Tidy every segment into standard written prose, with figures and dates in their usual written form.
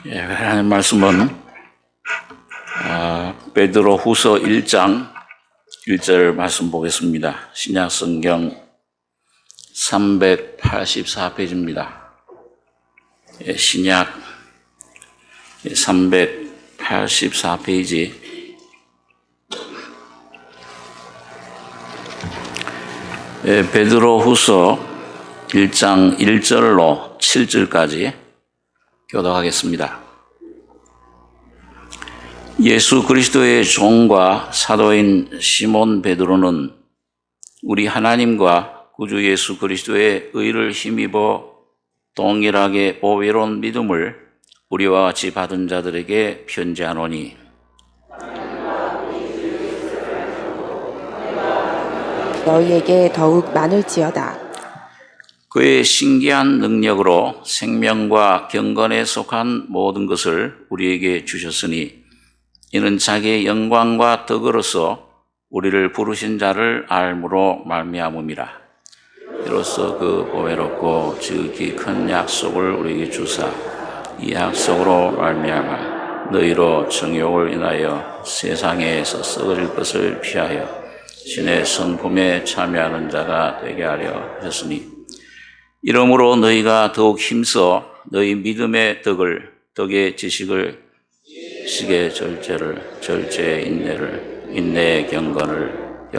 하나님 말씀은 베드로 후서 1장 1절 말씀 보겠습니다. 신약 성경 384페이지입니다. 신약 384페이지 베드로 후서 1장 1절로 7절까지 교독하겠습니다. 예수 그리스도의 종과 사도인 시몬 베드로는 우리 하나님과 구주 예수 그리스도의 의를 힘입어 동일하게 보배로운 믿음을 우리와 같이 받은 자들에게 편지하노니 너희에게 더욱 많을지어다. 그의 신기한 능력으로 생명과 경건에 속한 모든 것을 우리에게 주셨으니 이는 자기의 영광과 덕으로서 우리를 부르신 자를 알므로 말미암음이라. 이로써 그 보배롭고 지극히 큰 약속을 우리에게 주사 이 약속으로 말미암아 너희로 정욕을 인하여 세상에서 썩어질 것을 피하여 신의 성품에 참여하는 자가 되게 하려 하셨으니 이러므로 너희가 더욱 힘써 너희 믿음의 덕의 지식을 지식의 절제의 인내를 인내의 경건을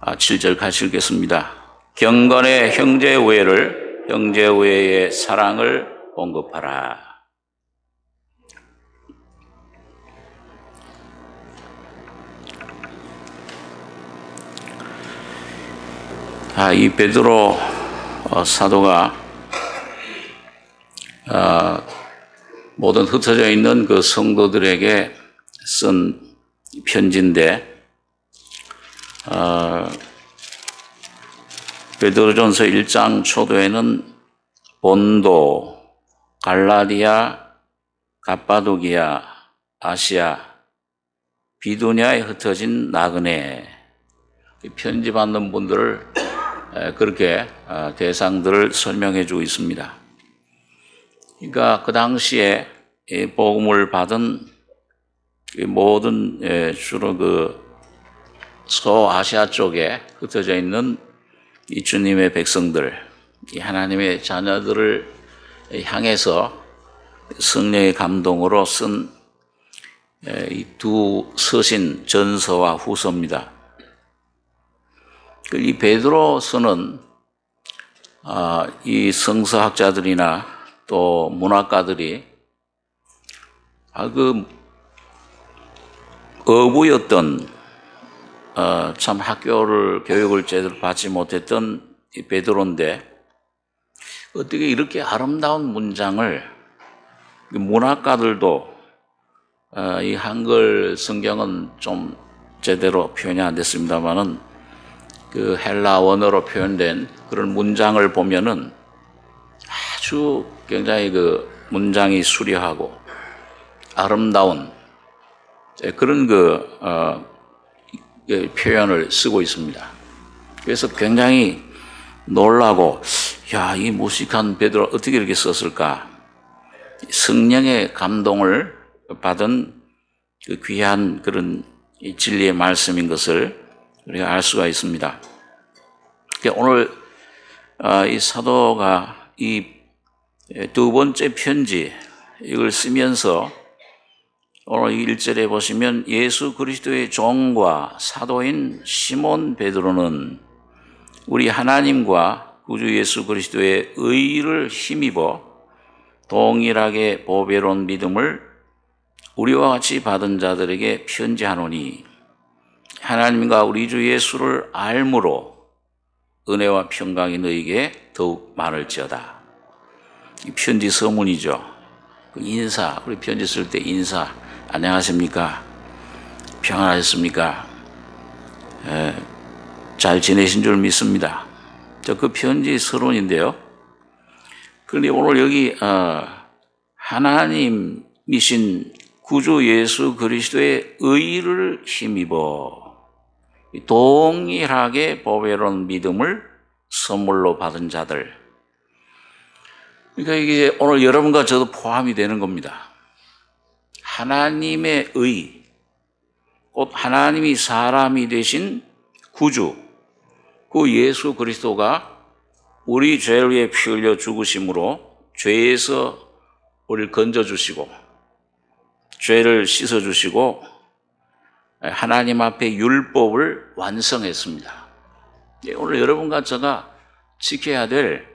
7절 같이 읽겠습니다. 경건의 형제 우애를 형제 우애의 사랑을 공급하라. 이 베드로 사도가 모든 흩어져 있는 그 성도들에게 쓴 편지인데 베드로전서 1장 초도에는 본도, 갈라디아, 갑바도기아, 아시아, 비두냐에 흩어진 나그네 편지 받는 분들을 그렇게 대상들을 설명해 주고 있습니다. 그러니까 그 당시에 복음을 받은 모든 주로 그 소아시아 쪽에 흩어져 있는 이 주님의 백성들, 이 하나님의 자녀들을 향해서 성령의 감동으로 쓴 이 두 서신 전서와 후서입니다. 이 베드로서는 이 성서학자들이나 또 문학가들이 그 어부였던 참 교육을 제대로 받지 못했던 이 베드로인데 어떻게 이렇게 아름다운 문장을 문학가들도 이 한글 성경은 좀 제대로 표현이 안 됐습니다만은 그 헬라 원어로 표현된 그런 문장을 보면은 아주 굉장히 그 문장이 수려하고 아름다운 그런 표현을 쓰고 있습니다. 그래서 굉장히 놀라고, 이 무식한 베드로 어떻게 이렇게 썼을까? 성령의 감동을 받은 그 귀한 그런 진리의 말씀인 것을 우리가 알 수가 있습니다. 오늘 이 사도가 이 두 번째 편지 이걸 쓰면서 오늘 1절에 보시면 예수 그리스도의 종과 사도인 시몬 베드로는 우리 하나님과 구주 예수 그리스도의 의를 힘입어 동일하게 보배로운 믿음을 우리와 같이 받은 자들에게 편지하노니 하나님과 우리 주 예수를 알므로 은혜와 평강이 너희에게 더욱 많을지어다. 이 편지 서문이죠. 인사, 우리 편지 쓸 때 인사, 안녕하십니까? 평안하셨습니까? 잘 지내신 줄 믿습니다. 그 편지 서론인데요. 그런데 오늘 여기 하나님이신 구주 예수 그리스도의 의를 힘입어 동일하게 보배로운 믿음을 선물로 받은 자들, 그러니까 이게 오늘 여러분과 저도 포함이 되는 겁니다. 하나님의 의, 곧 하나님이 사람이 되신 구주, 그 예수 그리스도가 우리 죄를 위해 피 흘려 죽으심으로 죄에서 우리를 건져주시고 죄를 씻어주시고 하나님 앞에 율법을 완성했습니다. 오늘 여러분과 제가 지켜야 될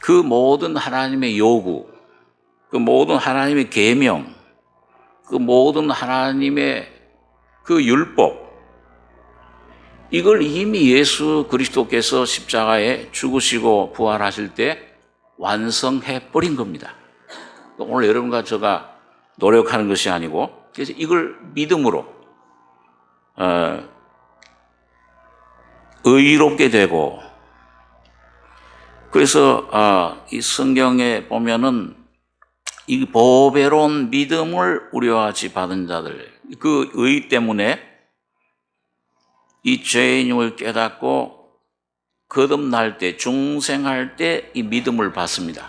그 모든 하나님의 요구, 그 모든 하나님의 계명, 그 모든 하나님의 그 율법, 이걸 이미 예수 그리스도께서 십자가에 죽으시고 부활하실 때 완성해 버린 겁니다. 오늘 여러분과 제가 노력하는 것이 아니고, 그래서 이걸 믿음으로 의롭게 되고, 그래서 이 성경에 보면은 이 보배로운 믿음을 우리와 같이 받은 자들, 그 의 때문에 이 죄인임을 깨닫고 거듭날 때, 중생할 때 이 믿음을 받습니다.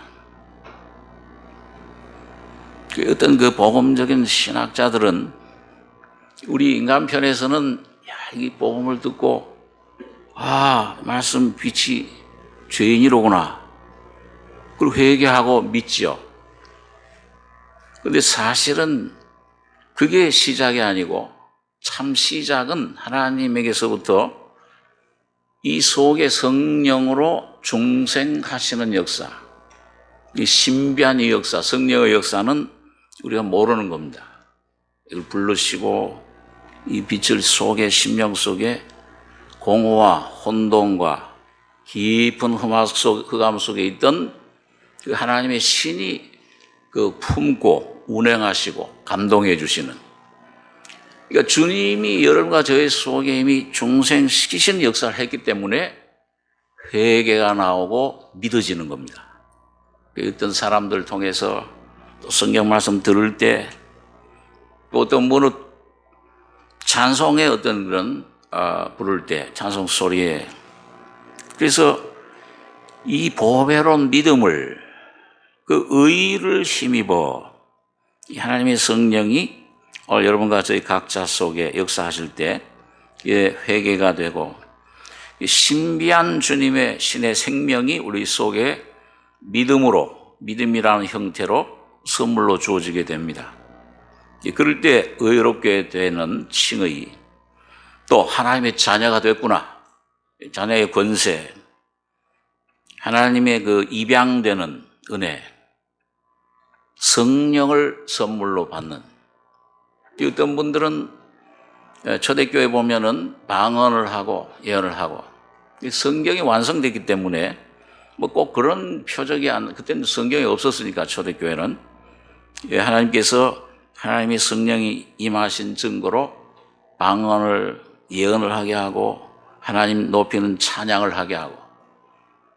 어떤 그 복음적인 신학자들은 우리 인간편에서는 이 복음을 듣고 말씀 빛이 죄인이로구나. 그리고 회개하고 믿지요. 그런데 사실은 그게 시작이 아니고 참 시작은 하나님에게서부터 이 속에 성령으로 중생하시는 역사, 이 신비한 이 역사, 성령의 역사는 우리가 모르는 겁니다. 이걸 부르시고 이 빛을 속에, 심령 속에 공허와 혼돈과 깊은 흑암 속에 있던 그 하나님의 신이 그 품고 운행하시고 감동해 주시는, 그러니까 주님이 여러분과 저의 속에 이미 중생시키신 역사를 했기 때문에 회개가 나오고 믿어지는 겁니다. 어떤 사람들 통해서 또 성경 말씀 들을 때 또 어떤 분은 찬송의 어떤 그런 부를 때 찬송 소리에, 그래서 이 보배로운 믿음을, 그 의를 힘입어 하나님의 성령이 여러분과 저희 각자 속에 역사하실 때 회개가 되고 신비한 주님의 신의 생명이 우리 속에 믿음이라는 형태로 선물로 주어지게 됩니다. 그럴 때 의롭게 되는 칭의, 또 하나님의 자녀가 됐구나, 자녀의 권세, 하나님의 그 입양되는 은혜, 성령을 선물로 받는. 어떤 분들은 초대교회 보면은 방언을 하고 예언을 하고, 성경이 완성됐기 때문에 뭐 꼭 그런 표적이 그때는 성경이 없었으니까 초대교회는 하나님께서 하나님의 성령이 임하신 증거로 방언을 예언을 하게 하고 하나님 높이는 찬양을 하게 하고,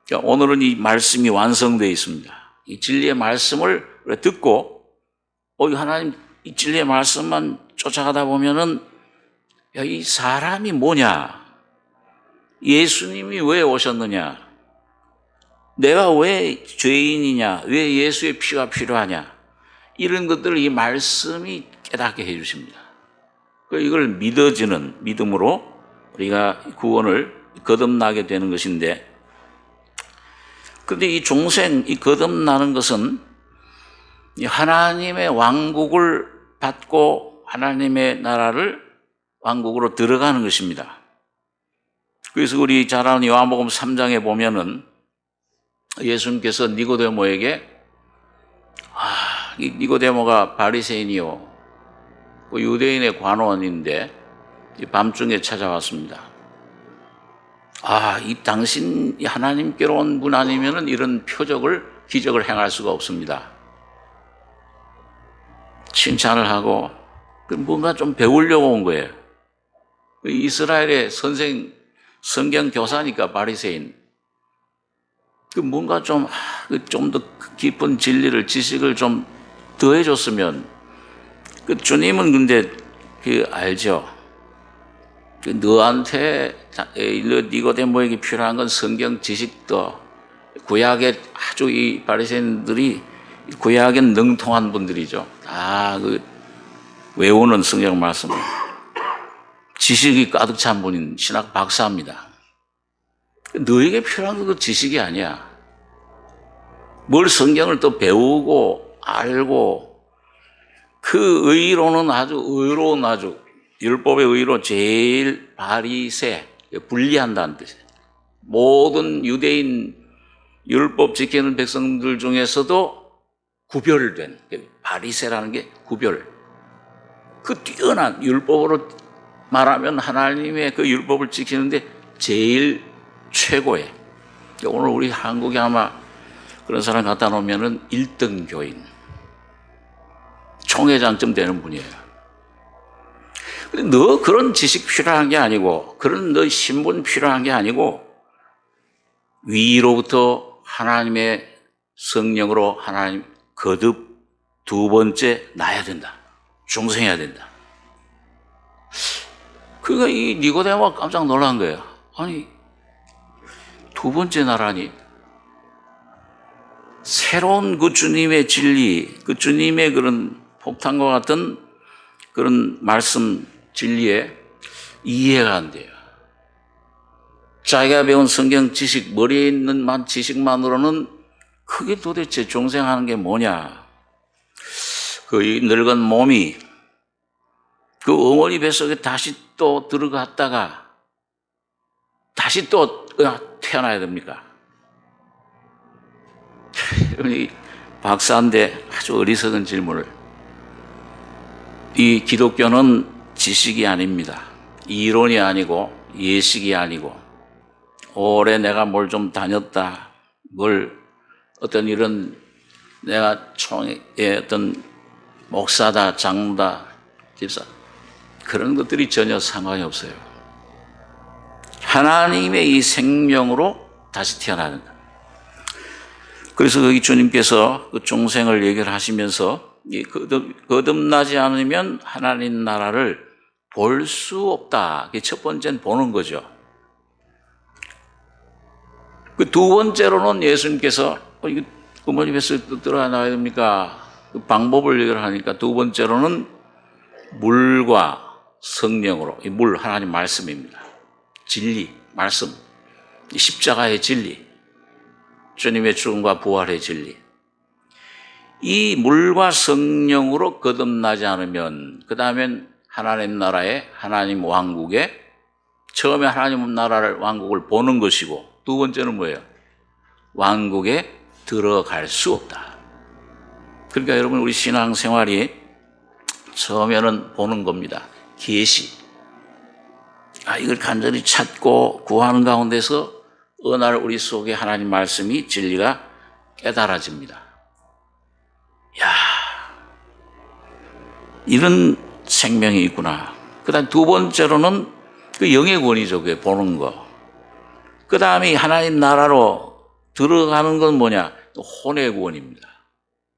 그러니까 오늘은 이 말씀이 완성되어 있습니다. 이 진리의 말씀을 듣고 하나님 이 진리의 말씀만 쫓아가다 보면은 이 사람이 뭐냐, 예수님이 왜 오셨느냐, 내가 왜 죄인이냐, 왜 예수의 피가 필요하냐, 이런 것들을 이 말씀이 깨닫게 해 주십니다. 이걸 믿어지는 믿음으로 우리가 구원을 거듭나게 되는 것인데, 그런데 이 중생, 이 거듭나는 것은 하나님의 왕국을 받고 하나님의 나라를 왕국으로 들어가는 것입니다. 그래서 우리 잘 아는 요한복음 3장에 보면은 예수님께서 니고데모에게 이 니고데모가 바리새인이요 유대인의 관원인데 밤중에 찾아왔습니다. 이 당신 하나님께로 온 분 아니면은 이런 기적을 행할 수가 없습니다. 칭찬을 하고 뭔가 좀 배우려고 온 거예요. 이스라엘의 성경 교사니까 바리새인. 뭔가 좀 더 깊은 진리를, 지식을 좀 더해줬으면. 주님은 근데 알죠. 너한테 니고데모에게 필요한 건 성경 지식도 구약의 아주 이 바리새인들이 구약에 능통한 분들이죠. 다 그 외우는 성경 말씀을 지식이 가득 찬 분인 신학 박사입니다. 너에게 필요한 건 그 지식이 아니야. 뭘 성경을 또 배우고 알고 그 의로는 아주 의로운 아주 율법의 의로 제일 바리새 분리한다는 뜻이에요. 모든 유대인 율법 지키는 백성들 중에서도 구별된 바리새라는 게 구별. 그 뛰어난 율법으로 말하면 하나님의 그 율법을 지키는데 제일 최고의. 오늘 우리 한국에 아마 그런 사람 갖다 놓으면은 1등 교인. 총회장쯤 되는 분이에요. 근데 너 그런 지식 필요한 게 아니고, 그런 너 신분 필요한 게 아니고, 위로부터 하나님의 성령으로 하나님 거듭 두 번째 나야 된다. 중생해야 된다. 그러니까 이 니고데모가 깜짝 놀란 거예요. 아니, 두 번째 나라니? 새로운 그 주님의 진리, 그 주님의 그런 폭탄과 같은 그런 말씀 진리에 이해가 안 돼요. 자기가 배운 성경 지식, 머리에 있는 지식만으로는 그게 도대체 중생하는 게 뭐냐. 그 늙은 몸이 그 어머니 뱃속에 다시 또 들어갔다가 다시 또 태어나야 됩니까? 박사인데 아주 어리석은 질문을. 이 기독교는 지식이 아닙니다. 이론이 아니고 예식이 아니고 오래 내가 뭘 좀 다녔다, 뭘 어떤 이런 내가 총의 어떤 목사다, 장로다, 집사 그런 것들이 전혀 상관이 없어요. 하나님의 이 생명으로 다시 태어나야 된다. 그래서 거기 주님께서 그 중생을 얘기를 하시면서 거듭나지 않으면 하나님 나라를 볼 수 없다. 그게 첫 번째는 보는 거죠. 그 두 번째로는 예수님께서 이거 어머니 뱃속에 들어가 나와야 됩니까? 그 방법을 얘기를 하니까 두 번째로는 물과 성령으로, 이 물 하나님 말씀입니다. 진리, 말씀, 십자가의 진리, 주님의 죽음과 부활의 진리. 이 물과 성령으로 거듭나지 않으면 그 다음엔 하나님 나라의 하나님 왕국에 처음에 하나님 나라를 왕국을 보는 것이고 두 번째는 뭐예요? 왕국에 들어갈 수 없다. 그러니까 여러분 우리 신앙생활이 처음에는 보는 겁니다. 계시. 이걸 간절히 찾고 구하는 가운데서 어느 날 우리 속에 하나님 말씀이 진리가 깨달아집니다. 야, 이런 생명이 있구나. 그 다음 두 번째로는 그 영의 구원이죠. 그게 보는 거. 그 다음에 하나님 나라로 들어가는 건 뭐냐? 혼의 구원입니다.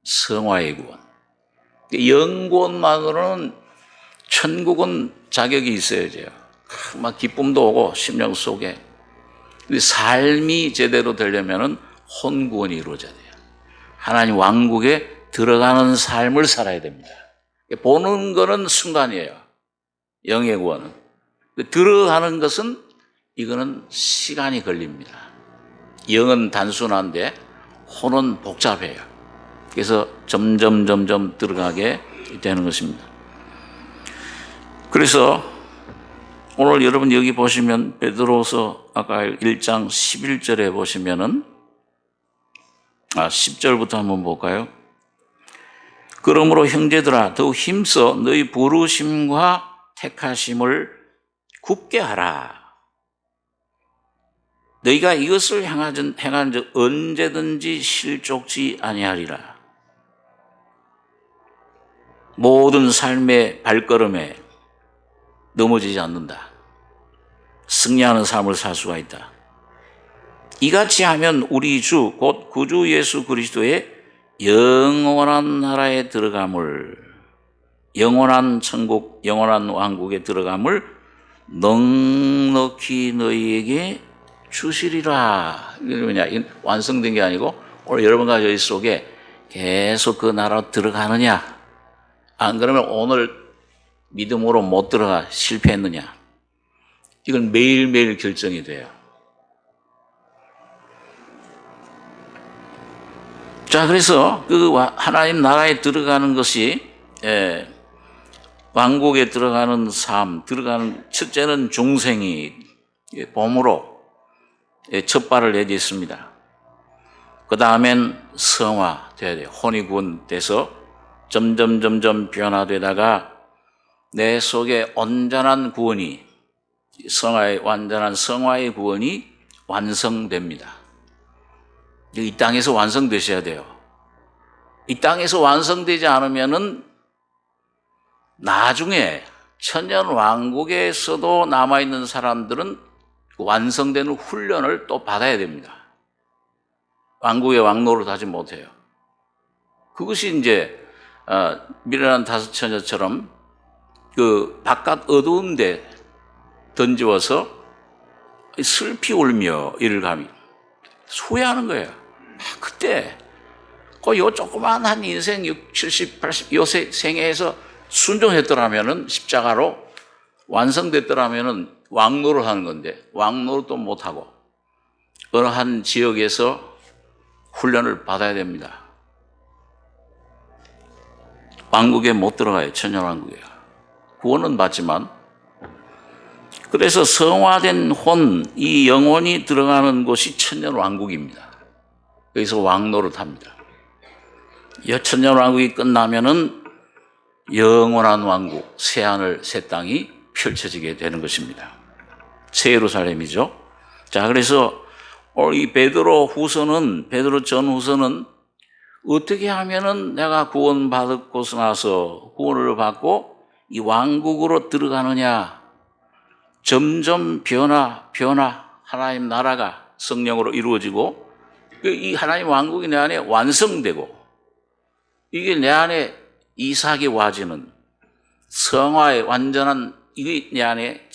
성화의 구원. 영구원만으로는 천국은 자격이 있어야죠. 막 기쁨도 오고 심령 속에. 근데 삶이 제대로 되려면은 혼구원이 이루어져야 돼요. 하나님 왕국에 들어가는 삶을 살아야 됩니다. 보는 거는 순간이에요. 영의 구원은. 들어가는 것은 이거는 시간이 걸립니다. 영은 단순한데 혼은 복잡해요. 그래서 점점 들어가게 되는 것입니다. 그래서 오늘 여러분 여기 보시면 베드로서 아까 1장 11절에 보시면은 10절부터 한번 볼까요? 그러므로 형제들아 더욱 힘써 너희 부르심과 택하심을 굳게 하라. 너희가 이것을 행한 적 언제든지 실족지 아니하리라. 모든 삶의 발걸음에 넘어지지 않는다. 승리하는 삶을 살 수가 있다. 이같이 하면 우리 주 곧 구주 예수 그리스도의 영원한 나라에 들어감을, 영원한 천국, 영원한 왕국에 들어감을 넉넉히 너희에게 주시리라. 이게 뭐냐? 이건 완성된 게 아니고 오늘 여러분과 저희 속에 계속 그 나라로 들어가느냐? 안 그러면 오늘 믿음으로 못 들어가 실패했느냐? 이건 매일매일 결정이 돼요. 자, 그래서 그 하나님 나라에 들어가는 것이 왕국에 들어가는 삶, 들어가는 첫째는 중생이 봄으로 첫 발을 내딛습니다. 그 다음엔 성화돼야 돼요. 혼이군돼서 점점 변화되다가 내 속에 온전한 구원이 완전한 성화의 구원이 완성됩니다. 이 땅에서 완성되셔야 돼요. 이 땅에서 완성되지 않으면은 나중에 천년 왕국에서도 남아있는 사람들은 완성되는 훈련을 또 받아야 됩니다. 왕국의 왕노릇 하지 못해요. 그것이 이제 미련한 다섯 처녀처럼 그 바깥 어두운 데 던지워서 슬피 울며 이를 감히 후회하는 거예요. 그때 요 조그만 한 인생 60, 70, 80 요 생애에서 순종했더라면은 십자가로 완성됐더라면은 왕노를 하는 건데 왕노릇도 못하고 어느 한 지역에서 훈련을 받아야 됩니다. 왕국에 못 들어가요. 천년왕국에. 구원은 받지만. 그래서 성화된 혼, 이 영혼이 들어가는 곳이 천년왕국입니다. 여기서 왕노릇 합니다. 이 천년왕국이 끝나면은 영원한 왕국, 새하늘, 새 땅이 펼쳐지게 되는 것입니다. 새 예루살렘이죠. 자, 그래서 오늘 이 베드로 전후서는 어떻게 하면은 내가 구원받고 나서 구원을 받고 이 왕국으로 들어가느냐. 점점 변화, 하나님 나라가 성령으로 이루어지고 이 하나님 왕국이 내 안에 완성되고 이게 내 안에 이삭의 와지는 성화의 완전한 이게 내 안에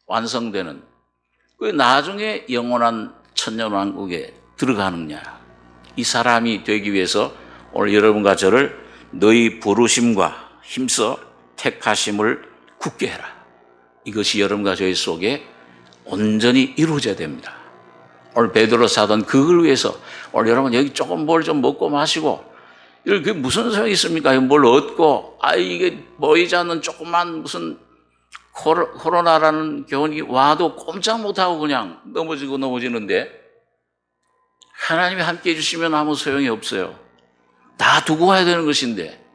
완성되는 그 나중에 영원한 천년왕국에 들어가느냐. 이 사람이 되기 위해서 오늘 여러분과 저를 너희 부르심과 힘써 택하심을 굳게 해라. 이것이 여러분과 저희 속에 온전히 이루어져야 됩니다. 오늘 베드로 사도는 그걸 위해서 오늘 여러분 여기 조금 뭘 좀 먹고 마시고 그게 무슨 소용이 있습니까? 뭘 얻고 이게 보이지 않는 조그만 무슨 코로나라는 교훈이 와도 꼼짝 못하고 그냥 넘어지는데 하나님이 함께해 주시면 아무 소용이 없어요. 다 두고 와야 되는 것인데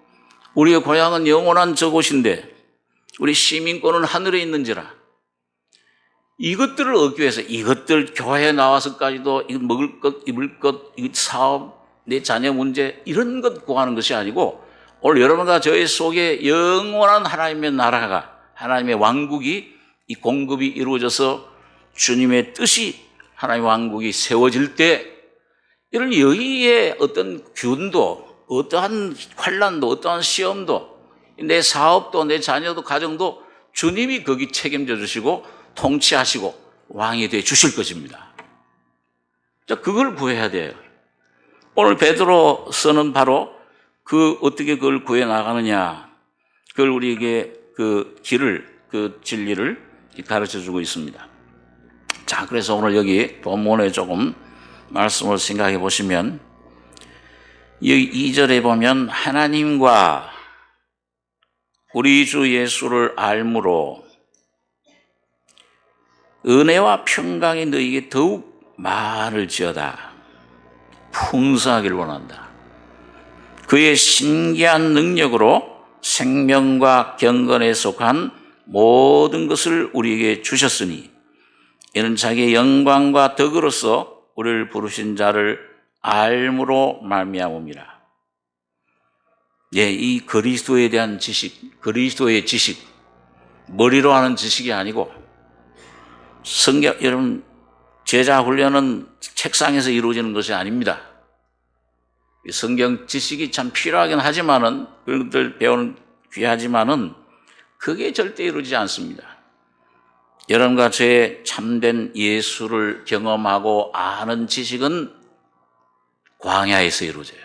우리의 고향은 영원한 저곳인데 우리 시민권은 하늘에 있는지라 이것들을 얻기 위해서 이것들 교회에 나와서까지도 이거 먹을 것, 입을 것, 이 사업, 내 자녀 문제 이런 것 구하는 것이 아니고 오늘 여러분과 저희 속에 영원한 하나님의 나라가 하나님의 왕국이 이 공급이 이루어져서 주님의 뜻이 하나님의 왕국이 세워질 때 이런 여기에 어떤 균도 어떠한 환난도 어떠한 시험도 내 사업도 내 자녀도 가정도 주님이 거기 책임져 주시고 통치하시고 왕이 되어 주실 것입니다. 그걸 구해야 돼요. 오늘 베드로서는 바로 어떻게 그걸 구해 나가느냐 그걸 우리에게 그 진리를 가르쳐 주고 있습니다. 자, 그래서 오늘 여기 본문에 조금 말씀을 생각해 보시면 여기 2절에 보면 하나님과 우리 주 예수를 알므로 은혜와 평강이 너희에게 더욱 많을지어다. 풍성하기를 원한다. 그의 신기한 능력으로 생명과 경건에 속한 모든 것을 우리에게 주셨으니 이는 자기의 영광과 덕으로서 우리를 부르신 자를 알므로 말미암음이라. 이 그리스도에 대한 지식, 그리스도의 지식, 머리로 하는 지식이 아니고 여러분 제자 훈련은 책상에서 이루어지는 것이 아닙니다. 성경 지식이 참 필요하긴 하지만은 그런 것들 배우는 귀하지만은 그게 절대 이루어지지 않습니다. 여러분과 저의 참된 예수를 경험하고 아는 지식은 광야에서 이루어져요.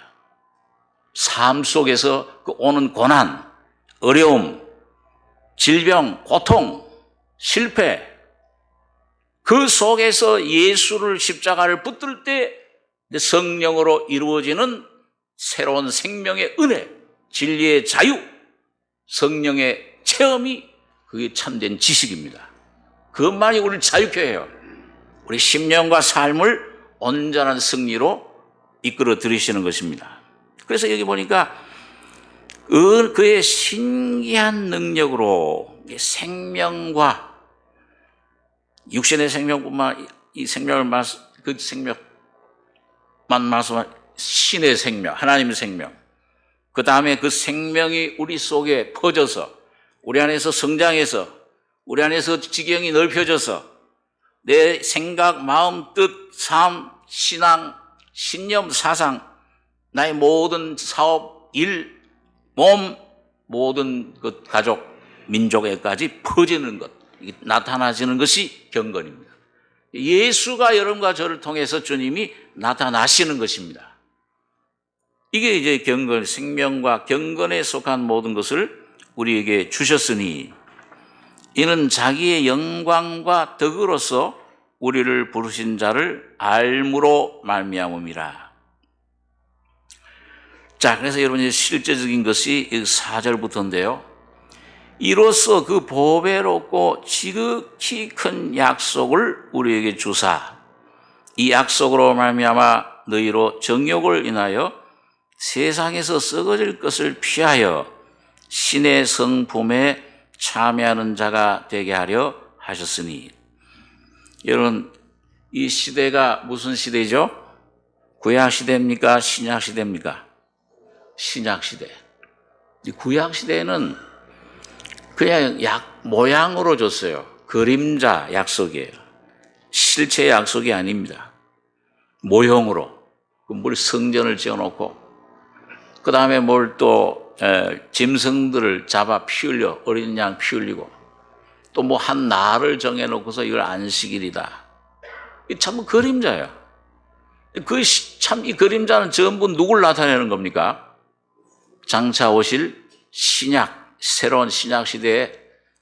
삶 속에서 그 오는 고난, 어려움, 질병, 고통, 실패, 그 속에서 예수를 십자가를 붙들 때 성령으로 이루어지는 새로운 생명의 은혜, 진리의 자유, 성령의 체험이 그게 참된 지식입니다. 그것만이 우리를 자유케 해요. 우리 심령과 삶을 온전한 승리로 이끌어 들이시는 것입니다. 그래서 여기 보니까 그의 신기한 능력으로 생명과 육신의 생명뿐만 이 생명을 그 생명만 말씀한 신의 생명, 하나님의 생명. 그 다음에 그 생명이 우리 속에 퍼져서 우리 안에서 성장해서 우리 안에서 지경이 넓혀져서 내 생각, 마음, 뜻, 삶, 신앙, 신념, 사상, 나의 모든 사업, 일, 몸, 모든 그 가족, 민족에까지 퍼지는 것, 나타나지는 것이 경건입니다. 예수가 여러분과 저를 통해서 주님이 나타나시는 것입니다. 이게 이제 경건, 생명과 경건에 속한 모든 것을 우리에게 주셨으니 이는 자기의 영광과 덕으로서 우리를 부르신 자를 알므로 말미암음이라. 자, 그래서 여러분 실제적인 것이 4절부터인데요. 이로써 그 보배롭고 지극히 큰 약속을 우리에게 주사 이 약속으로 말미암아 너희로 정욕을 인하여 세상에서 썩어질 것을 피하여 신의 성품에 참여하는 자가 되게 하려 하셨으니. 여러분, 이 시대가 무슨 시대죠? 구약 시대입니까? 신약 시대입니까? 신약 시대. 이 구약 시대에는 그냥 모양으로 줬어요. 그림자 약속이에요. 실체 약속이 아닙니다. 모형으로. 뭘 성전을 지어놓고 그 다음에 뭘 또 짐승들을 잡아 피 흘려 어린 양 피 흘리고 또 뭐 한 날을 정해놓고서 이걸 안식일이다. 참 그림자예요. 참 이 그림자는 전부 누굴 나타내는 겁니까? 장차 오실 신약, 새로운 신약 시대에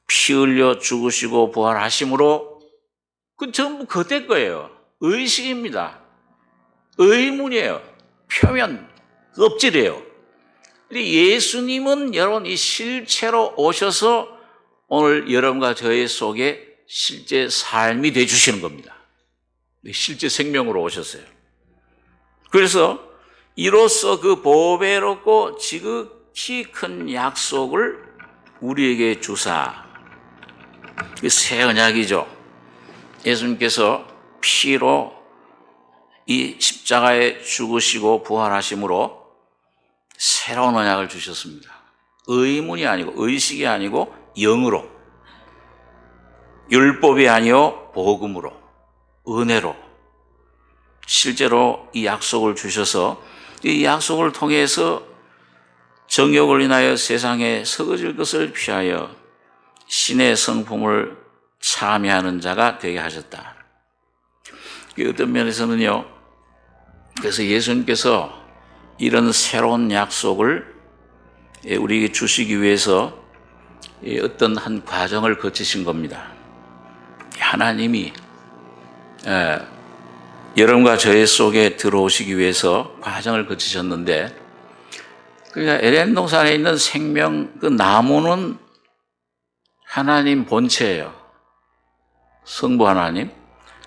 피 흘려 죽으시고 부활하심으로 그 전부 그때 거예요. 의식입니다. 의문이에요. 표면, 껍질이에요. 예수님은 여러분 이 실체로 오셔서 오늘 여러분과 저의 속에 실제 삶이 되어주시는 겁니다. 실제 생명으로 오셨어요. 그래서 이로써 그 보배롭고 지극히 큰 약속을 우리에게 주사. 새 언약이죠. 예수님께서 피로 이 십자가에 죽으시고 부활하심으로 새로운 언약을 주셨습니다. 의문이 아니고 의식이 아니고 영으로, 율법이 아니요 복음으로, 은혜로 실제로 이 약속을 주셔서 이 약속을 통해서 정욕을 인하여 세상에 썩어질 것을 피하여 신의 성품을 참여하는 자가 되게 하셨다. 어떤 면에서는요, 그래서 예수님께서 이런 새로운 약속을 우리에게 주시기 위해서 어떤 한 과정을 거치신 겁니다. 하나님이 여러분과 저의 속에 들어오시기 위해서 과정을 거치셨는데, 그러니까 에덴 동산에 있는 생명 그 나무는 하나님 본체예요. 성부 하나님.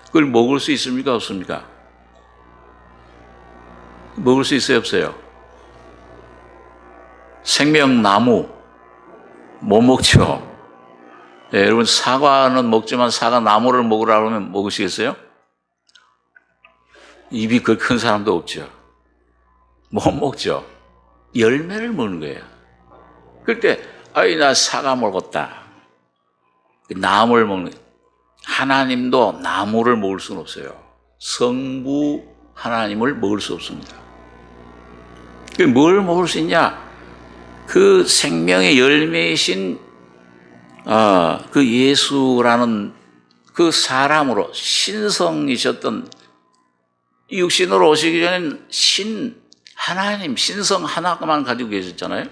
그걸 먹을 수 있습니까? 없습니까? 먹을 수 있어요? 없어요? 생명나무 못 먹죠? 네, 여러분 사과는 먹지만 사과 나무를 먹으라고 하면 먹으시겠어요? 입이 그 큰 사람도 없죠. 못 먹죠. 열매를 먹는 거예요. 그럴 때 아이 나 사과 먹었다. 나무를 먹는 거예요. 하나님도 나무를 먹을 수는 없어요. 성부 하나님을 먹을 수 없습니다. 뭘 먹을 수 있냐? 그 생명의 열매이신 그 예수라는 그 사람으로 신성이셨던 육신으로 오시기 전에는 하나님, 신성 하나만 가지고 계셨잖아요.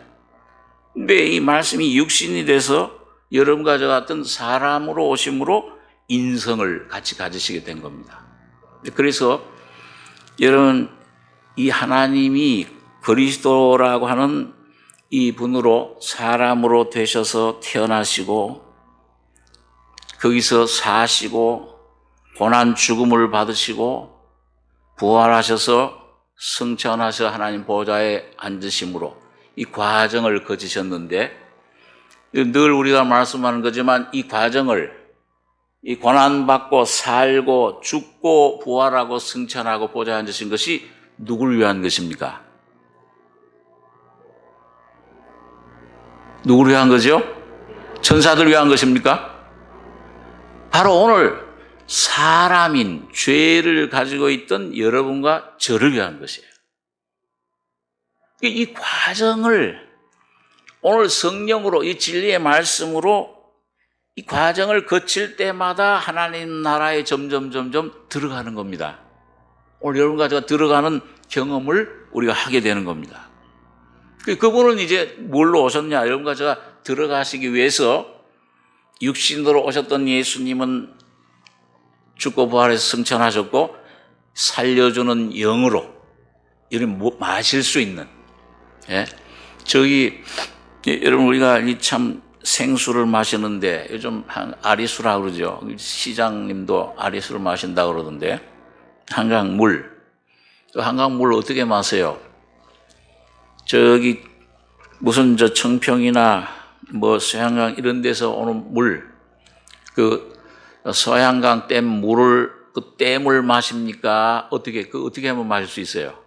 근데 이 말씀이 육신이 돼서 여러분과 저 같은 사람으로 오심으로 인성을 같이 가지시게 된 겁니다. 그래서 여러분, 이 하나님이 그리스도라고 하는 이 분으로 사람으로 되셔서 태어나시고 거기서 사시고 고난 죽음을 받으시고 부활하셔서 승천하셔 하나님 보좌에 앉으심으로 이 과정을 거치셨는데, 늘 우리가 말씀하는 거지만 이 과정을, 이 고난받고 살고 죽고 부활하고 승천하고 보좌에 앉으신 것이 누구를 위한 것입니까? 누구를 위한 거죠? 천사들 위한 것입니까? 바로 오늘 사람인 죄를 가지고 있던 여러분과 저를 위한 것이에요. 이 과정을 오늘 성령으로, 이 진리의 말씀으로 이 과정을 거칠 때마다 하나님 나라에 점점 들어가는 겁니다. 오늘 여러분과 제가 들어가는 경험을 우리가 하게 되는 겁니다. 그분은 이제 뭘로 오셨냐? 여러분과 제가 들어가시기 위해서 육신으로 오셨던 예수님은 죽고 부활해서 승천하셨고, 살려주는 영으로 이런 마실 수 있는, 예? 여러분, 우리가 참 생수를 마시는데 요즘 아리수라 그러죠. 시장님도 아리수를 마신다 그러던데, 한강물. 한강물 어떻게 마세요? 무슨 청평이나 소양강 이런 데서 오는 물, 소양강 댐 물을, 그 댐을 마십니까? 어떻게 하면 마실 수 있어요?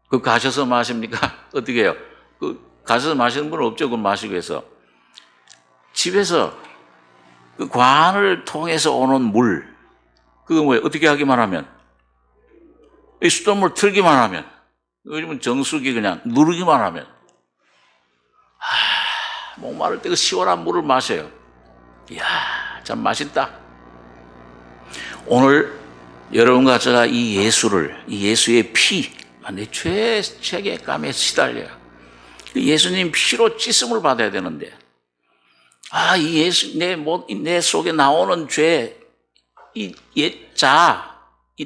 가셔서 마십니까? 어떻게 해요? 가셔서 마시는 분은 없죠. 그걸 마시기 위해서. 집에서 그 관을 통해서 오는 물, 그거 뭐예요? 어떻게 하기만 하면? 이 수돗물 틀기만 하면, 요즘은 정수기 그냥 누르기만 하면, 목마를 때 그 시원한 물을 마셔요. 이야, 참 맛있다. 오늘 여러분과 제가 이 예수의 피, 내 죄책감에 시달려요. 예수님 피로 씻음을 받아야 되는데, 내 속에 나오는 죄, 이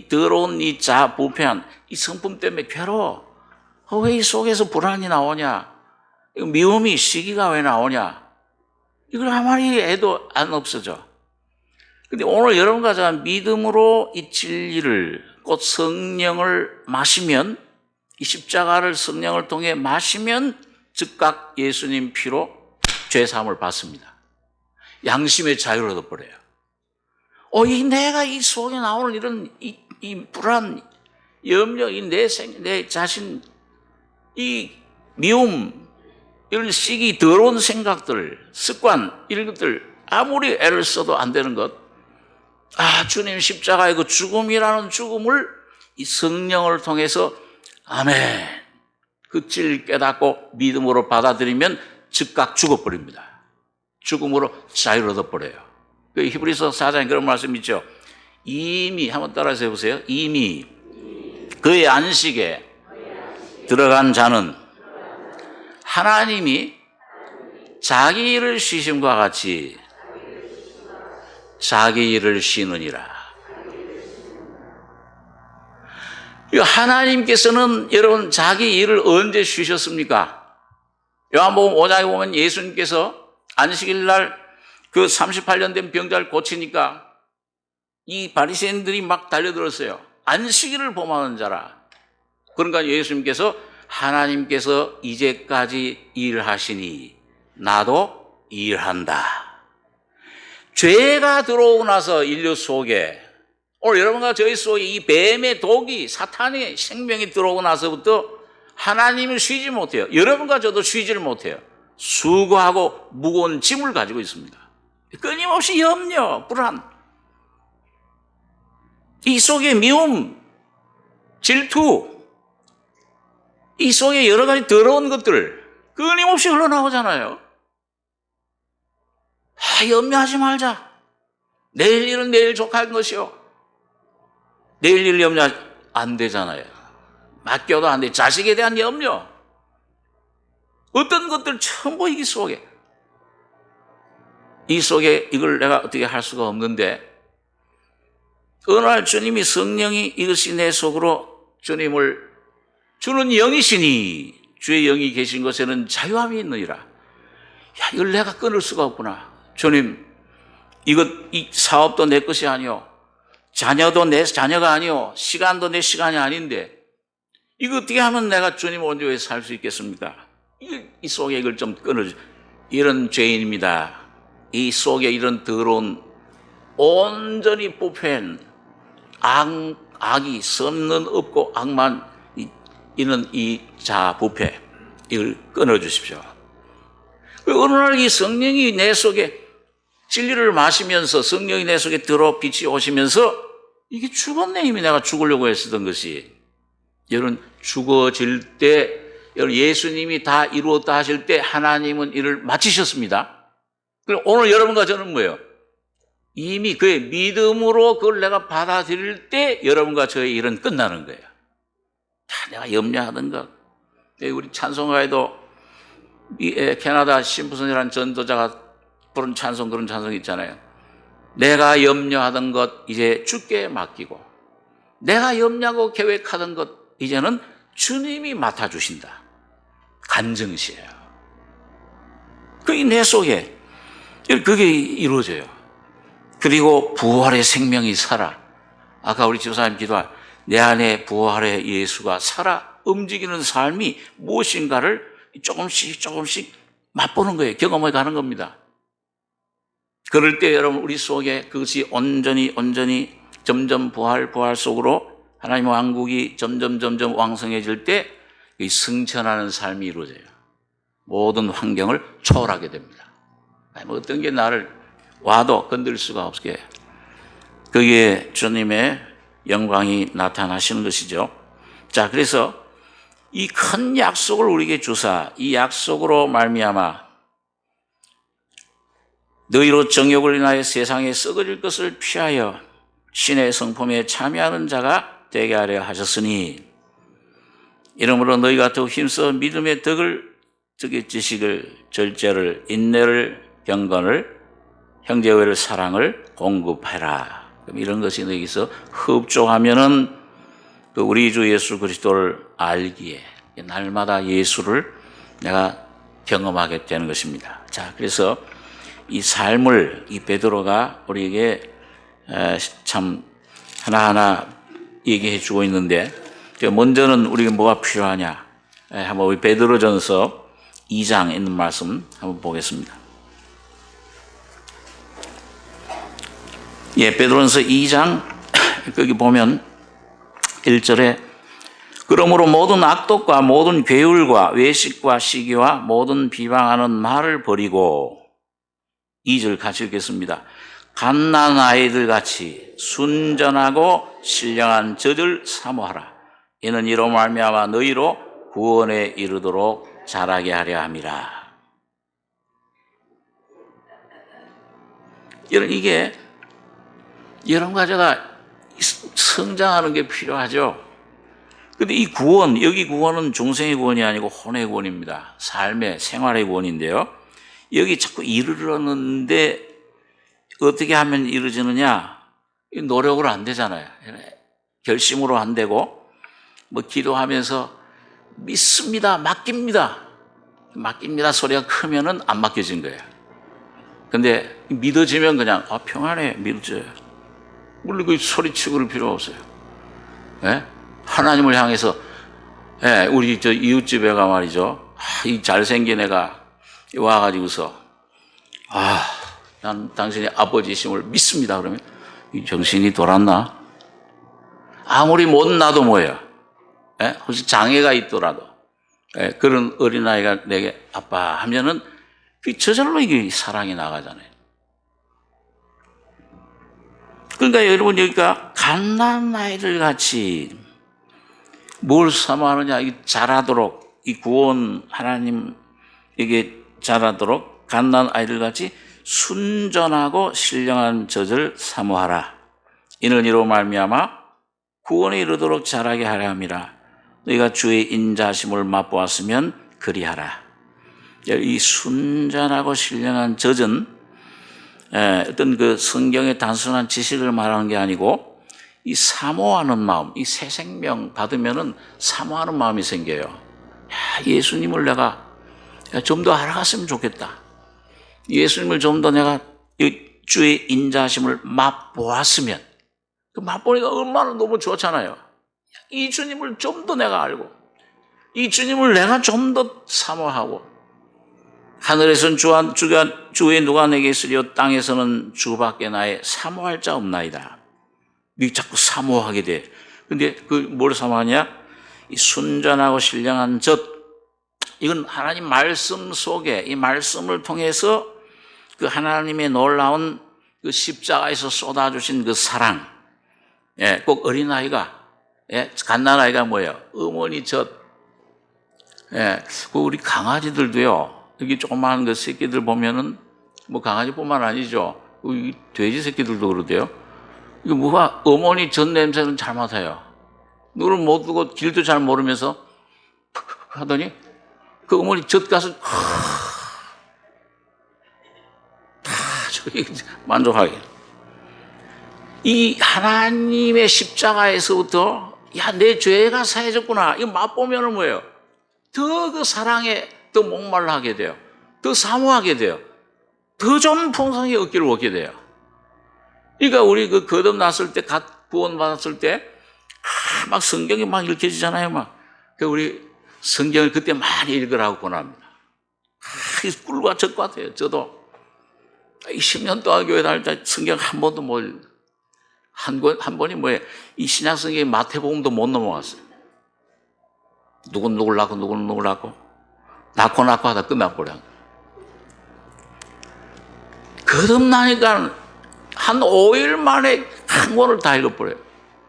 더러운 이 부패한 이 성품 때문에 괴로워. 왜 이 속에서 불안이 나오냐? 미움이, 시기가 왜 나오냐? 이걸 아무리 해도 안 없어져. 근데 오늘 여러분과 제가 믿음으로 이 진리를, 곧 성령을 마시면, 이 십자가를 성령을 통해 마시면 즉각 예수님 피로 죄사함을 받습니다. 양심의 자유를 얻어버려요. 내가 이 속에 나오는 이런 이 불안, 염려, 내 자신, 이 미움, 이런 시기, 더러운 생각들, 습관, 이런 것들 아무리 애를 써도 안 되는 것. 주님 십자가의 그 죽음이라는 죽음을 이 성령을 통해서 아멘, 그 진리를 깨닫고 믿음으로 받아들이면 즉각 죽어버립니다. 죽음으로 자유를 얻어버려요. 히브리서 4장에 그런 말씀 있죠. 이미, 한번 따라서 해보세요. 이미 그의 안식에 들어간 자는 하나님이 자기 일을 쉬심과 같이 자기 일을 쉬느니라. 하나님께서는 여러분 자기 일을 언제 쉬셨습니까? 요한복음 5장에 보면 예수님께서 안식일 날 그 38년 된 병자를 고치니까 이 바리새인들이 막 달려들었어요. 안식일을 범하는 자라. 그러니까 예수님께서 하나님께서 이제까지 일하시니 나도 일한다. 죄가 들어오고 나서 인류 속에, 오늘 여러분과 저희 속에 이 뱀의 독이, 사탄의 생명이 들어오고 나서부터 하나님은 쉬지 못해요. 여러분과 저도 쉬지를 못해요. 수고하고 무거운 짐을 가지고 있습니다. 끊임없이 염려, 불안, 이 속에 미움, 질투, 이 속에 여러 가지 더러운 것들 끊임없이 흘러나오잖아요. 염려하지 말자. 내일 일은 내일 족할 것이요. 내일 일 염려 안 되잖아요. 맡겨도 안 돼. 자식에 대한 염려. 어떤 것들 전부 이 속에 이걸 내가 어떻게 할 수가 없는데, 어느 날 주님이 성령이 이것이 내 속으로 주님을 주는 영이시니 주의 영이 계신 곳에는 자유함이 있느니라. 야, 이걸 내가 끊을 수가 없구나. 주님, 이 사업도 내 것이 아니오. 자녀도 내 자녀가 아니오. 시간도 내 시간이 아닌데 이거 어떻게 하면 내가 주님 온전히 살 수 있겠습니까? 이 속에 이걸 좀 끊어줘. 이런 죄인입니다. 이 속에 이런 더러운 온전히 부패한 악이 선은 없고 악만 있는 이 자부패, 이걸 끊어주십시오. 어느 날 이 성령이 내 속에 진리를 마시면서 성령이 내 속에 들어 빛이 오시면서 이게 죽었네. 이미 내가 죽으려고 했었던 것이. 여러분, 죽어질 때, 여러분, 예수님이 다 이루었다 하실 때 하나님은 이를 마치셨습니다. 그럼 오늘 여러분과 저는 뭐예요? 이미 그의 믿음으로 그걸 내가 받아들일 때 여러분과 저의 일은 끝나는 거예요. 내가 염려하던 것. 우리 찬송가에도 캐나다 심프슨이라는 전도자가 부른 찬송, 그런 찬송이 있잖아요. 내가 염려하던 것 이제 주께 맡기고, 내가 염려하고 계획하던 것 이제는 주님이 맡아주신다. 간증시예요. 그게 내 속에 그게 이루어져요. 그리고 부활의 생명이 살아. 아까 우리 집사님 기도한 내 안에 부활의 예수가 살아 움직이는 삶이 무엇인가를 조금씩 맛보는 거예요. 경험해 가는 겁니다. 그럴 때 여러분, 우리 속에 그것이 온전히 점점 부활 속으로 하나님의 왕국이 점점 왕성해질 때 승천하는 삶이 이루어져요. 모든 환경을 초월하게 됩니다. 어떤 게 나를 와도 건들 수가 없게, 그게 주님의 영광이 나타나시는 것이죠. 자, 그래서 이 큰 약속을 우리에게 주사, 이 약속으로 말미암아 너희로 정욕을 인하여 세상에 썩어질 것을 피하여 신의 성품에 참여하는 자가 되게 하려 하셨으니, 이러므로 너희가 더욱 힘써 믿음의 덕을, 지식을, 절제를, 인내를, 경건을, 형제의를, 사랑을 공급해라. 그럼 이런 것이 너희에게서 흡족하면은 그 우리 주 예수 그리스도를 알기에, 날마다 예수를 내가 경험하게 되는 것입니다. 자, 그래서 이 삶을 이 베드로가 우리에게 참 하나하나 얘기해 주고 있는데, 먼저는 우리가 뭐가 필요하냐, 한번 우리 베드로전서 2장 있는 말씀 한번 보겠습니다. 베드로전서 2장 거기 보면 1절에 그러므로 모든 악독과 모든 괴율과 외식과 시기와 모든 비방하는 말을 버리고, 2절 같이 읽겠습니다. 갓난 아이들 같이 순전하고 신령한 젖을 사모하라. 이는 이로 말미암아 너희로 구원에 이르도록 자라게 하려 함이라. 이게 여러분과 제가 성장하는 게 필요하죠. 근데 이 구원, 여기 구원은 중생의 구원이 아니고 혼의 구원입니다. 삶의, 생활의 구원인데요. 여기 자꾸 이르렀는데 어떻게 하면 이루어지느냐? 노력으로 안 되잖아요. 결심으로 안 되고, 뭐 기도하면서 믿습니다, 맡깁니다 소리가 크면은 안 맡겨진 거예요. 근데 믿어지면 그냥 평안해, 믿어져요. 물론 그 소리치고 그럴 필요 없어요. 예? 하나님을 향해서, 우리 저 이웃집 애가 말이죠. 이 잘생긴 애가 와가지고서, 난 당신의 아버지심을 믿습니다. 그러면 이 정신이 돌았나? 아무리 못나도 뭐예요? 혹시 장애가 있더라도, 그런 어린아이가 내게 아빠 하면은 저절로 이게 사랑이 나가잖아요. 그러니까 여러분, 여기가 갓난 아이들 같이 뭘 사모하느냐, 이 자라도록, 이 구원 하나님에게 자라도록 갓난 아이들 같이 순전하고 신령한 젖을 사모하라. 이는 이로 말미암아 구원에 이르도록 자라게 하려 함이라. 너희가 주의 인자심을 맛보았으면 그리하라. 이 순전하고 신령한 젖은 어떤 그 성경의 단순한 지식을 말하는 게 아니고 이 사모하는 마음, 이 새 생명 받으면은 사모하는 마음이 생겨요. 예수님을 내가 좀 더 알아갔으면 좋겠다. 예수님을 좀 더 내가 주의 인자심을 맛보았으면, 그 맛보니까 얼마나 너무 좋잖아요. 이 주님을 좀 더 내가 알고, 이 주님을 내가 좀 더 사모하고, 하늘에서는 주의 누가 내게 있으리요 땅에서는 주밖에 나의 사모할 자 없나이다. 이 자꾸 사모하게 돼. 근데 그 뭘 사모하냐? 이 순전하고 신령한 젖. 이건 하나님 말씀 속에, 이 말씀을 통해서 그 하나님의 놀라운 그 십자가에서 쏟아주신 그 사랑. 예, 꼭 어린아이가, 예, 갓난아이가 뭐예요? 어머니 젖. 예, 그 우리 강아지들도요, 여기 조그마한 그 새끼들 보면은, 뭐 강아지뿐만 아니죠. 이 돼지 새끼들도 그러대요. 이거 뭐가 어머니 젖 냄새는 잘 맡아요. 눈을 못 뜨고 길도 잘 모르면서 하더니 그 어머니 젖 가서 다 저기 만족하게. 이 하나님의 십자가에서부터 야, 내 죄가 사해졌구나. 이거 맛보면은 뭐예요? 더 그 사랑에 더 목말라 하게 돼요. 더 사모하게 돼요. 더 좀 풍성히 얻기를 얻게 돼요. 그러니까 우리 그 거듭났을 때, 갓 구원받았을 때, 막 성경이 막 읽혀지잖아요, 막. 그 우리 성경을 그때 많이 읽으라고 권합니다. 꿀과 젖 같아요, 저도. 10년 동안 교회 다닐 때 성경 한 번도 못 읽어요. 한 번이 뭐예요? 이 신약 성경의 마태복음도 못 넘어갔어요. 누굴 낳고, 누굴 낳고. 낳고 하다 끝나버려. 거듭나니까 한 5일 만에 한 권을 다 읽어버려요.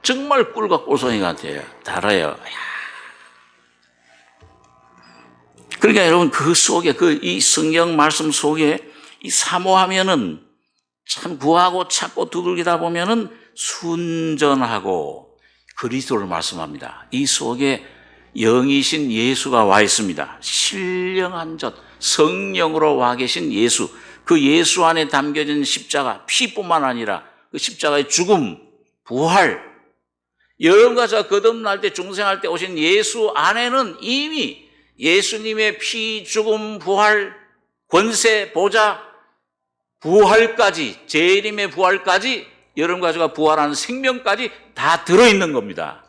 정말 꿀과 꿀송이 같아요. 달아요. 그러니까 여러분 그 속에, 이 성경 말씀 속에 이 사모하면은 참 구하고 찾고 두들기다 보면은 순전하고 그리스도를 말씀합니다. 이 속에 영이신 예수가 와 있습니다. 신령한 젖, 성령으로 와 계신 예수. 그 예수 안에 담겨진 십자가, 피뿐만 아니라 그 십자가의 죽음, 부활. 여러분과 저 거듭날 때, 중생할 때 오신 예수 안에는 이미 예수님의 피, 죽음, 부활, 권세, 보좌, 부활까지, 재림의 부활까지, 여러분과 제가 부활하는 생명까지 다 들어있는 겁니다.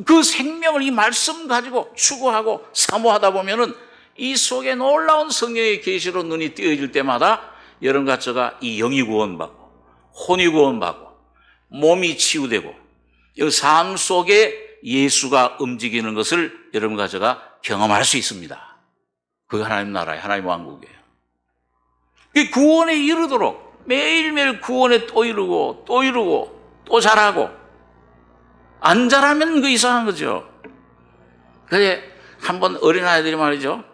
그 생명을 이 말씀 가지고 추구하고 사모하다 보면은 이 속에 놀라운 성령의 계시로 눈이 띄어질 때마다 여러분과 제가 이 영이 구원받고 혼이 구원받고 몸이 치유되고 이 삶 속에 예수가 움직이는 것을 여러분과 제가 경험할 수 있습니다. 그게 하나님 나라의 하나님 왕국이에요. 그 구원에 이르도록 매일매일 구원에 또 이루고 또 이루고 또 잘하고 안 잘하면 그 이상한 거죠. 그래 한번 어린아이들이 말이죠.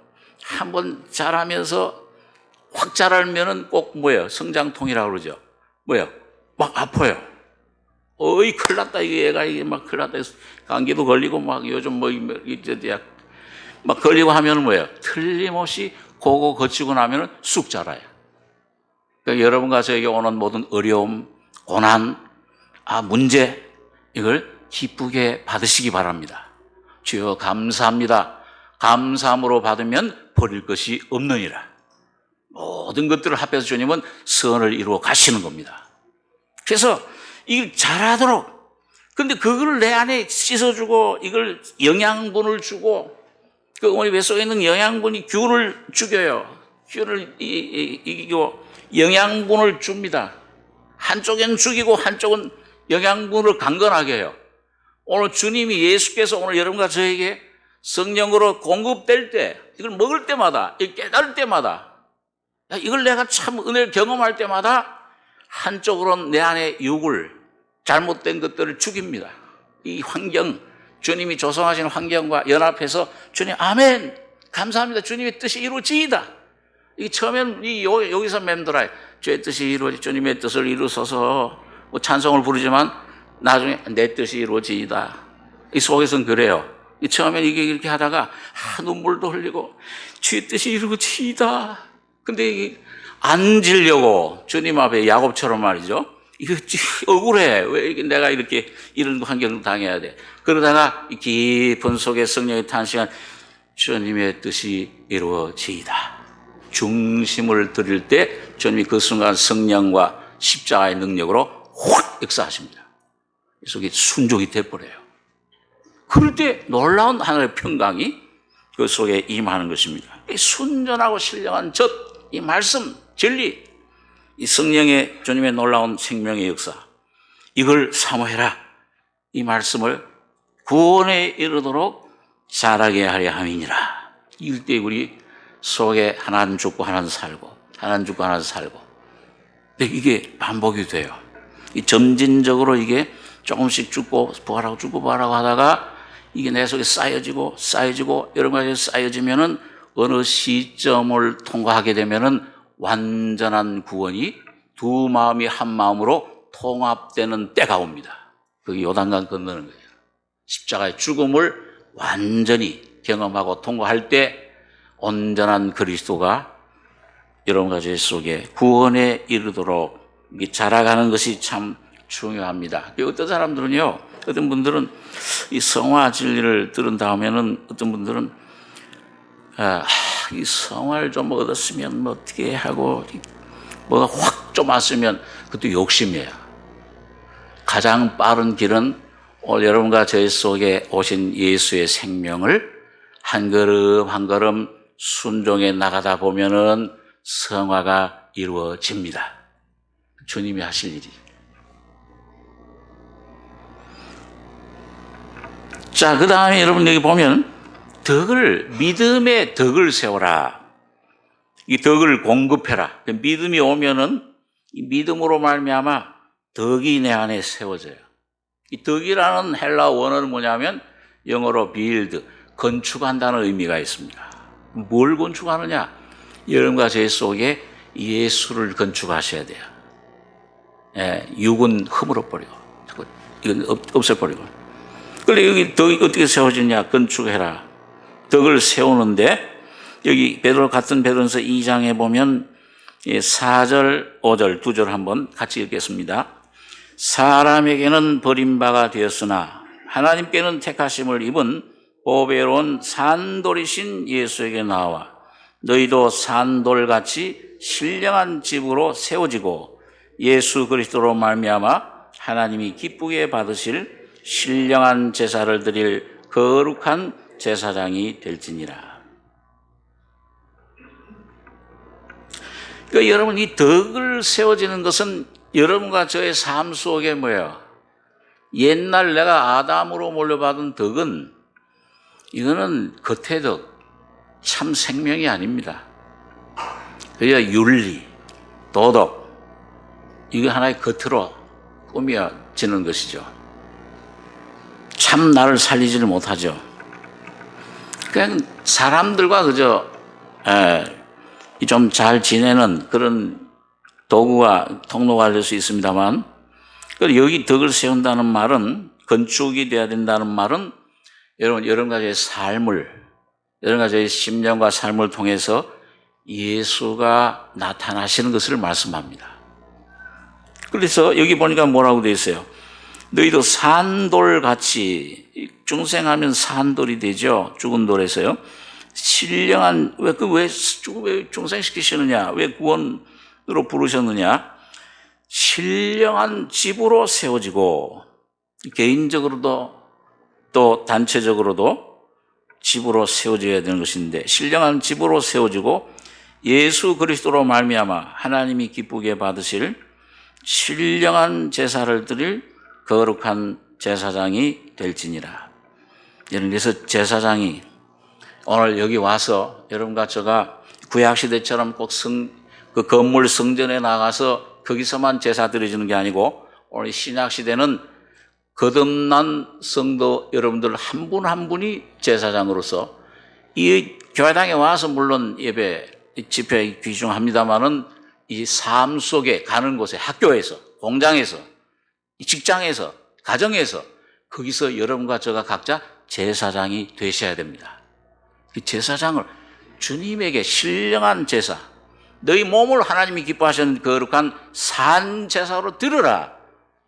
한번 잘하면서 확 자라면은 꼭 뭐예요? 성장통이라고 그러죠. 뭐예요? 막 아파요. 어이, 큰일 났다. 이게 얘가 이게 막 큰일 났다. 감기도 걸리고 막 요즘 막 걸리고 하면은 뭐예요? 틀림없이 그거 거치고 나면은 쑥 자라요. 그러니까 여러분과 저에게 오는 모든 어려움, 고난, 문제, 이걸 기쁘게 받으시기 바랍니다. 주여 감사합니다. 감사함으로 받으면 버릴 것이 없느니라. 모든 것들을 합해서 주님은 선을 이루어 가시는 겁니다. 그래서 이걸 잘하도록, 근데 그걸 내 안에 씻어주고 이걸 영양분을 주고 그 어머니 뱃속에 있는 영양분이 균을 죽여요. 균을 이기고 영양분을 줍니다. 한쪽은 죽이고 한쪽은 영양분을 강건하게 해요. 오늘 주님이 예수께서 오늘 여러분과 저에게 성령으로 공급될 때, 이걸 먹을 때마다, 이걸 깨달을 때마다, 이걸 내가 참 은혜를 경험할 때마다 한쪽으로는 내 안에 육을, 잘못된 것들을 죽입니다. 이 환경, 주님이 조성하신 환경과 연합해서 주님, 아멘! 감사합니다. 주님의 뜻이 이루어지이다. 이 처음엔 여기서 맴돌아요. 주의 뜻이 이루어지, 주님의 뜻을 이루소서 뭐 찬송을 부르지만 나중에 내 뜻이 이루어지이다. 이 속에서는 그래요. 이 처음엔 이게 이렇게 하다가 눈물도 흘리고 주의 뜻이 이루어지이다. 근데 이게 앉으려고 주님 앞에 야곱처럼 말이죠. 이거 억울해. 왜 내가 이렇게 이런 환경을 당해야 돼. 그러다가 이 깊은 속에 성령의 탄식한 주님의 뜻이 이루어지이다. 중심을 드릴 때 주님이 그 순간 성령과 십자가의 능력으로 확 역사하십니다. 이 속에 순종이 돼버려요. 그럴 때 놀라운 하늘의 평강이 그 속에 임하는 것입니다. 이 순전하고 신령한 이 말씀, 진리, 이 성령의 주님의 놀라운 생명의 역사, 이걸 사모해라. 이 말씀을 구원에 이르도록 자라게 하려 함이니라. 이럴 때 우리 속에 하나는 죽고 하나는 살고, 하나는 죽고 하나는 살고. 근데 이게 반복이 돼요. 이 점진적으로 이게 조금씩 죽고 부활하고 죽고 부활하고 하다가 이게 내 속에 쌓여지고 여러 가지 쌓여지면은 어느 시점을 통과하게 되면은 완전한 구원이 두 마음이 한 마음으로 통합되는 때가 옵니다. 그게 요단강 건너는 거예요. 십자가의 죽음을 완전히 경험하고 통과할 때 온전한 그리스도가 여러분 가지 속에 구원에 이르도록 자라가는 것이 참 중요합니다. 어떤 사람들은요, 어떤 분들은 이 성화 진리를 들은 다음에는 어떤 분들은 이 성화를 좀 얻었으면 뭐 어떻게 하고 뭐가 확 좀 왔으면 그것도 욕심이에요. 가장 빠른 길은 오늘 여러분과 저희 속에 오신 예수의 생명을 한 걸음 한 걸음 순종해 나가다 보면은 성화가 이루어집니다. 주님이 하실 일이. 자, 그 다음에 여러분 여기 보면 믿음의 덕을 세워라. 이 덕을 공급해라. 믿음이 오면은 이 믿음으로 말미암아 덕이 내 안에 세워져요. 이 덕이라는 헬라 원어는 뭐냐면 영어로 build, 건축한다는 의미가 있습니다. 뭘 건축하느냐? 여러분과 제 속에 예수를 건축하셔야 돼요. 육은 허물어버리고, 이건 없애버리고. 그런데 여기 덕이 어떻게 세워지냐? 건축해라. 덕을 세우는데 여기 같은 베드로전서 2장에 보면 4절, 5절, 2절 한번 같이 읽겠습니다. 사람에게는 버림바가 되었으나 하나님께는 택하심을 입은 보배로운 산돌이신 예수에게 나와 너희도 산돌같이 신령한 집으로 세워지고 예수 그리스도로 말미암아 하나님이 기쁘게 받으실 신령한 제사를 드릴 거룩한 제사장이 될지니라. 그러니까 여러분, 이 덕을 세워지는 것은 여러분과 저의 삶 속에 뭐예요? 옛날 내가 아담으로 물려받은 덕은 이거는 겉의 덕, 참 생명이 아닙니다. 그래야 윤리, 도덕, 이거 하나의 겉으로 꾸며지는 것이죠. 참 나를 살리지를 못하죠. 그냥 사람들과 그저 좀 잘 지내는 그런 도구가 통로가 될 수 있습니다만, 여기 덕을 세운다는 말은, 건축이 돼야 된다는 말은 여러 가지의 삶을, 여러 가지의 심령과 삶을 통해서 예수가 나타나시는 것을 말씀합니다. 그래서 여기 보니까 뭐라고 되어 있어요? 너희도 산돌같이, 중생하면 산돌이 되죠. 죽은 돌에서요. 신령한, 왜 중생시키시느냐? 왜 구원으로 부르셨느냐? 신령한 집으로 세워지고, 개인적으로도 또 단체적으로도 집으로 세워져야 되는 것인데, 신령한 집으로 세워지고 예수 그리스도로 말미암아 하나님이 기쁘게 받으실 신령한 제사를 드릴 거룩한 제사장이 될지니라. 그래서 제사장이 오늘 여기 와서 여러분과 제가 구약시대처럼 꼭 그 건물 성전에 나가서 거기서만 제사 드려주는 게 아니고, 오늘 신약시대는 거듭난 성도 여러분들 한 분 한 분이 제사장으로서 이 교회당에 와서 물론 예배 집회에 귀중합니다마는 이 삶 속에 가는 곳에 학교에서, 공장에서, 직장에서, 가정에서 거기서 여러분과 저가 각자 제사장이 되셔야 됩니다. 그 제사장을 주님에게 신령한 제사, 너희 몸을 하나님이 기뻐하시는 거룩한 산 제사로 드려라.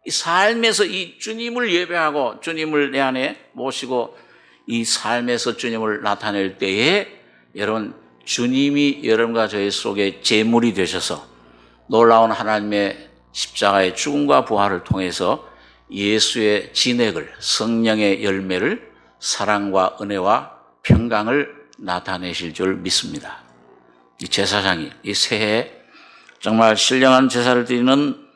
이 삶에서 이 주님을 예배하고 주님을 내 안에 모시고 이 삶에서 주님을 나타낼 때에 여러분 주님이 여러분과 저희 속에 제물이 되셔서 놀라운 하나님의 십자가의 죽음과 부활을 통해서 예수의 진액을, 성령의 열매를, 사랑과 은혜와 평강을 나타내실 줄 믿습니다. 이 제사장이 이 새해 정말 신령한 제사를 드리는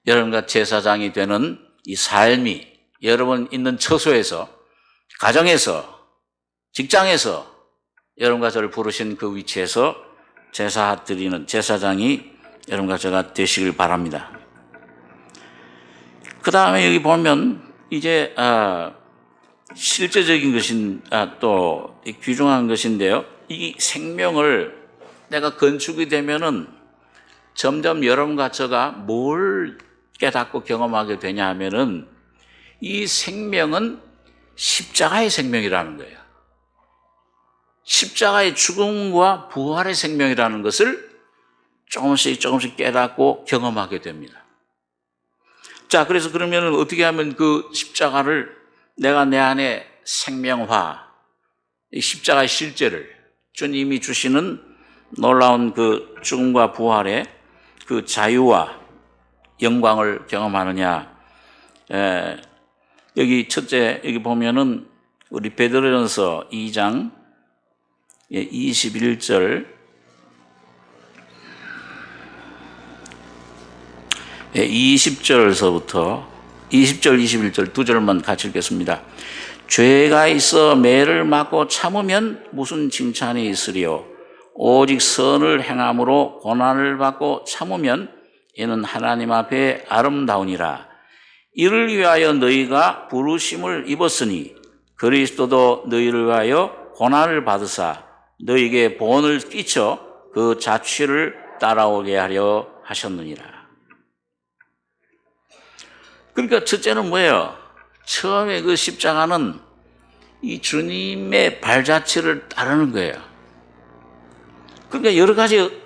여러분과 제사장이 되는 이 삶이 여러분 있는 처소에서, 가정에서, 직장에서 여러분과 저를 부르신 그 위치에서 제사 드리는 제사장이 여러분과 저가 되시길 바랍니다. 그 다음에 여기 보면 이제 실제적인 것인 또 귀중한 것인데요. 이 생명을 내가 건축이 되면은 점점 여러분과 저가 뭘 깨닫고 경험하게 되냐 하면은 이 생명은 십자가의 생명이라는 거예요. 십자가의 죽음과 부활의 생명이라는 것을 조금씩 깨닫고 경험하게 됩니다. 자, 그래서 그러면 어떻게 하면 그 십자가를 내가 내 안에 생명화, 이 십자가의 실제를 주님이 주시는 놀라운 그 죽음과 부활의 그 자유와 영광을 경험하느냐. 여기 첫째, 여기 보면은 우리 베드로전서 2장 21절 20절서부터 20절, 21절 두 절만 같이 읽겠습니다. 죄가 있어 매를 맞고 참으면 무슨 칭찬이 있으리요? 오직 선을 행함으로 고난을 받고 참으면 이는 하나님 앞에 아름다우니라. 이를 위하여 너희가 부르심을 입었으니 그리스도도 너희를 위하여 고난을 받으사 너희에게 본을 끼쳐 그 자취를 따라오게 하려 하셨느니라. 그러니까 첫째는 뭐예요? 처음에 그 십자가는 이 주님의 발자취를 따르는 거예요. 그러니까 여러 가지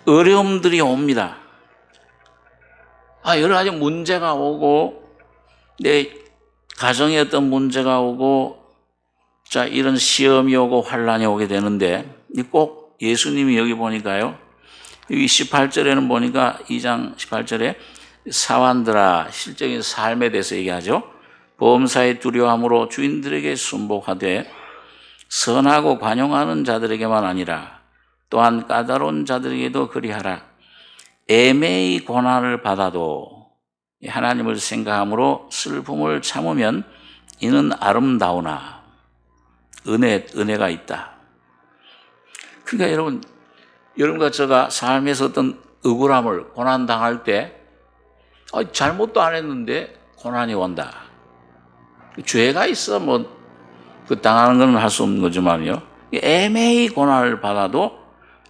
어려움들이 옵니다. 여러 가지 문제가 오고, 내 가정에 어떤 문제가 오고, 자, 이런 시험이 오고 환란이 오게 되는데, 꼭 예수님이 여기 보니까요, 여기 18절에는 보니까 2장 18절에 사환들아, 실적인 삶에 대해서 얘기하죠. 범사에 두려움으로 주인들에게 순복하되 선하고 관용하는 자들에게만 아니라 또한 까다로운 자들에게도 그리하라. 애매히 고난을 받아도 하나님을 생각함으로 슬픔을 참으면 이는 아름다우나 은혜가 있다. 그러니까 여러분과 제가 삶에서 어떤 억울함을 고난당할 때 잘못도 안 했는데 고난이 온다. 죄가 있어 그 당하는 건 할 수 없는 거지만요. 애매히 고난을 받아도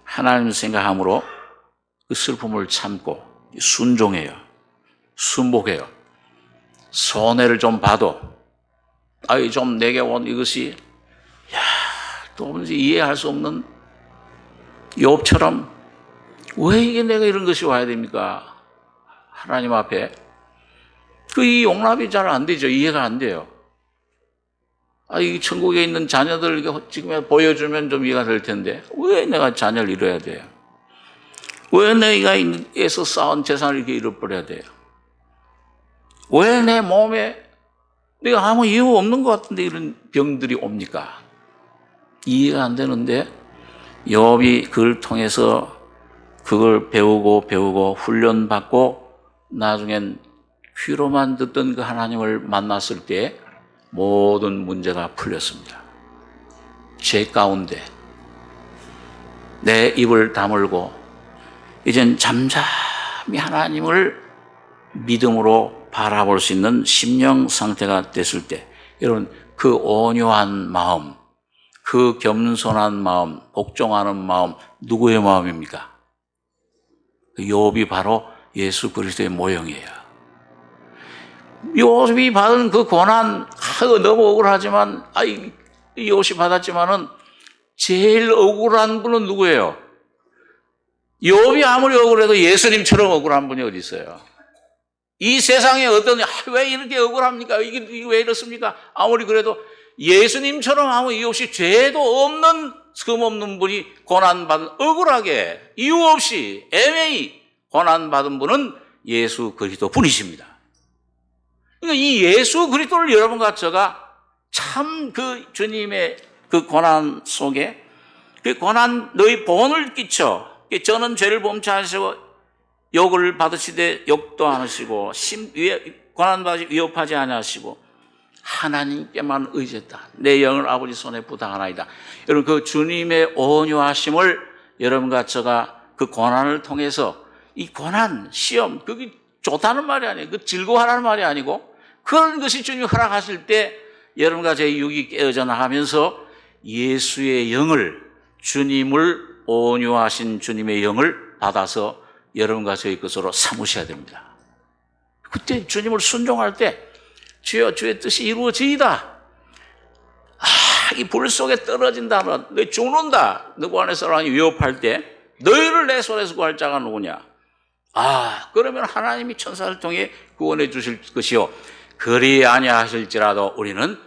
하나님을 생각함으로 그 슬픔을 참고 순종해요. 순복해요. 손해를 좀 봐도 좀 내게 온 이것이 도무지 이해할 수 없는 욥처럼 왜 이게 내가 이런 것이 와야 됩니까? 하나님 앞에 이 용납이 잘 안 되죠. 이해가 안 돼요. 이 천국에 있는 자녀들 지금 보여주면 좀 이해가 될 텐데 왜 내가 자녀를 잃어야 돼요? 왜 내가 에서 쌓은 재산을 이렇게 잃어버려야 돼요? 왜 내 몸에 내가 아무 이유 없는 것 같은데 이런 병들이 옵니까? 이해가 안 되는데 욥이 그걸 통해서 그걸 배우고 훈련받고 나중엔 귀로만 듣던 그 하나님을 만났을 때 모든 문제가 풀렸습니다. 죄 가운데 내 입을 다물고 이젠 잠잠히 하나님을 믿음으로 바라볼 수 있는 심령 상태가 됐을 때 여러분 그 온유한 마음, 그 겸손한 마음, 복종하는 마음, 누구의 마음입니까? 욥이 바로 예수 그리스도의 모형이에요. 욥이 받은 그 고난, 너무 억울하지만, 욥이 받았지만은, 제일 억울한 분은 누구예요? 욥이 아무리 억울해도 예수님처럼 억울한 분이 어디 있어요? 이 세상에 왜 이렇게 억울합니까? 이게 왜 이렇습니까? 아무리 그래도 예수님처럼 아무 이유 없이 죄도 없는, 흠 없는 분이 고난받은, 억울하게, 이유 없이, 애매히 고난받은 분은 예수 그리스도 분이십니다. 그러니까 이 예수 그리스도를 여러분과 제가 참 그 주님의 그 고난 속에 그 고난 너희 본을 끼쳐 저는 죄를 범죄하시고 욕을 받으시되 욕도 안 하시고 고난받지 위협하지 아니하시고 하나님께만 의지했다. 내 영을 아버지 손에 부탁하나이다. 여러분 그 주님의 온유하심을 여러분과 제가 그 고난을 통해서 이 고난, 시험 그게 좋다는 말이 아니에요. 그 즐거워하라는 말이 아니고 그런 것이 주님이 허락하실 때 여러분과 제 육이 깨어져 나가면서 예수의 영을 주님을 온유하신 주님의 영을 받아서 여러분과 저희 것으로 삼으셔야 됩니다. 그때 주님을 순종할 때 주여 주의 뜻이 이루어지이다. 이 불 속에 떨어진다면 너 죽는다. 너구 안에서 사람이 위협할 때 너희를 내 손에서 구할 자가 누구냐. 그러면 하나님이 천사를 통해 구원해 주실 것이요. 그리 아니하실지라도 우리는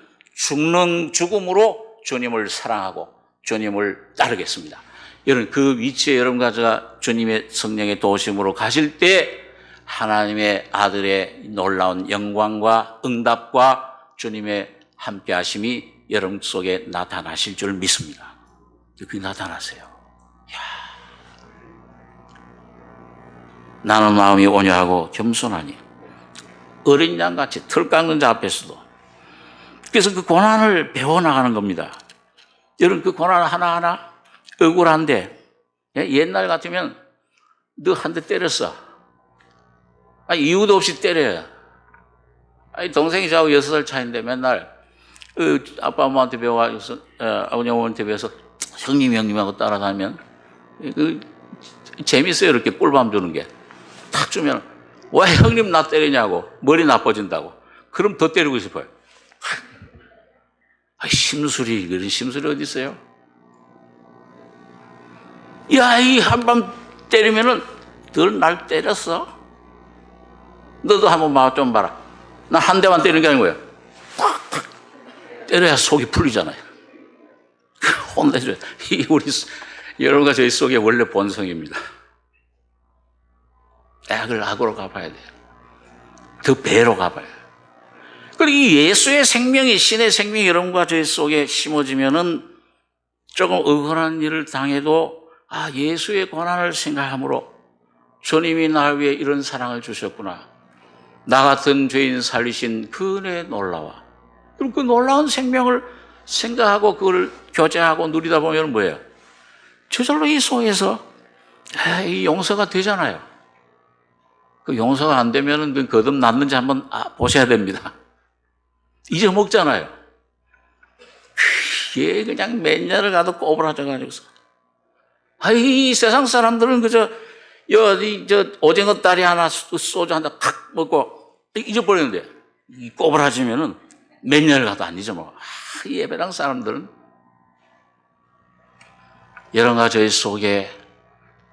죽음으로 주님을 사랑하고 주님을 따르겠습니다. 여러분 그 위치에 여러분과 제가 주님의 성령의 도우심으로 가실 때 하나님의 아들의 놀라운 영광과 응답과 주님의 함께하심이 여러분 속에 나타나실 줄 믿습니다. 그게 나타나세요. 나는 마음이 온유하고 겸손하니 어린 양같이 털 깎는 자 앞에서도. 그래서 그 고난을 배워나가는 겁니다. 여러분 그 고난 하나하나 억울한데 옛날 같으면 너 한 대 때렸어. 이유도 없이 때려요. 동생이 저하고 6살 차이인데 맨날 아빠 엄마한테 배워서 아버지 어머니한테 배워서 형님하고 따라다니면 재밌어요. 이렇게 꿀밤 주는 게. 탁 주면 왜 형님 나 때리냐고 머리 나빠진다고. 그럼 더 때리고 싶어요. 심술이 이런 심술이 어디 있어요? 이 한 번 때리면은 널 날 때렸어? 너도 한번 마음 좀 봐라. 나 한 대만 때리는 게 아니고요. 팍팍 때려야 속이 풀리잖아요. 혼내줘야. 우리 여러분과 저희 속의 원래 본성입니다. 악으로 가봐야 돼요. 더 배로 가봐야 돼요. 그리고 이 예수의 생명이 신의 생명이 여러분과 저희 속에 심어지면은 조금 억울한 일을 당해도 예수의 고난을 생각함으로 주님이 나를 위해 이런 사랑을 주셨구나. 나 같은 죄인 살리신 그 은혜에 놀라워. 그럼 그 놀라운 생명을 생각하고 그걸 교제하고 누리다 보면 뭐예요? 저절로 이 속에서 이 용서가 되잖아요. 그 용서가 안 되면은 그 거듭 났는지 한번 보셔야 됩니다. 잊어먹잖아요. 얘 그냥 몇 년을 가도 꼬부라져가지고서. 이 세상 사람들은 그저 오징어 다리 하나 소주 한 잔 칵 먹고 잊어버리는데 이 꼬부라지면은 몇 년을 가도 안 잊어먹어. 이 예배당 사람들은 여러분과 저희 속에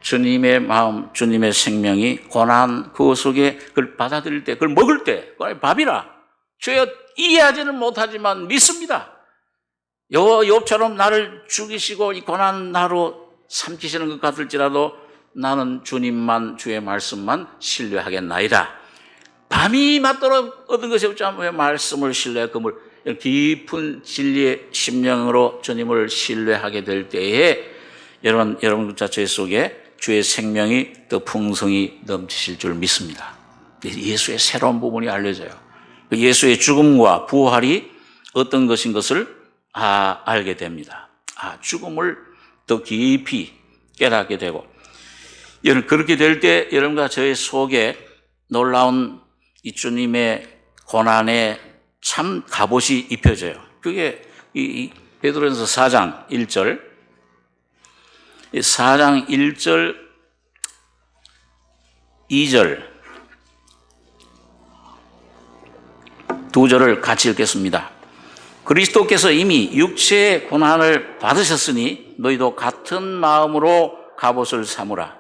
주님의 마음, 주님의 생명이 고난 그 속에 그걸 받아들일 때, 그걸 먹을 때, 그걸 밥이라. 주여 이해하지는 못하지만 믿습니다. 욥처럼 나를 죽이시고 이 고난 나로 삼키시는 것 같을지라도 나는 주님만, 주의 말씀만 신뢰하겠나이다. 밤이 맞도록 얻은 것이 없지만 왜 말씀을 신뢰하고 깊은 진리의 심령으로 주님을 신뢰하게 될 때에 여러분 자체 속에 주의 생명이 더 풍성히 넘치실 줄 믿습니다. 예수의 새로운 부분이 알려져요. 예수의 죽음과 부활이 어떤 것인 것을 알게 됩니다. 죽음을 더 깊이 깨닫게 되고, 여러분 그렇게 될 때 여러분과 저의 속에 놀라운 이 주님의 고난에 참 갑옷이 입혀져요. 그게 베드로전서 4장 1절, 4장 1절, 2절 두 절을 같이 읽겠습니다. 그리스도께서 이미 육체의 고난을 받으셨으니 너희도 같은 마음으로 갑옷을 삼으라.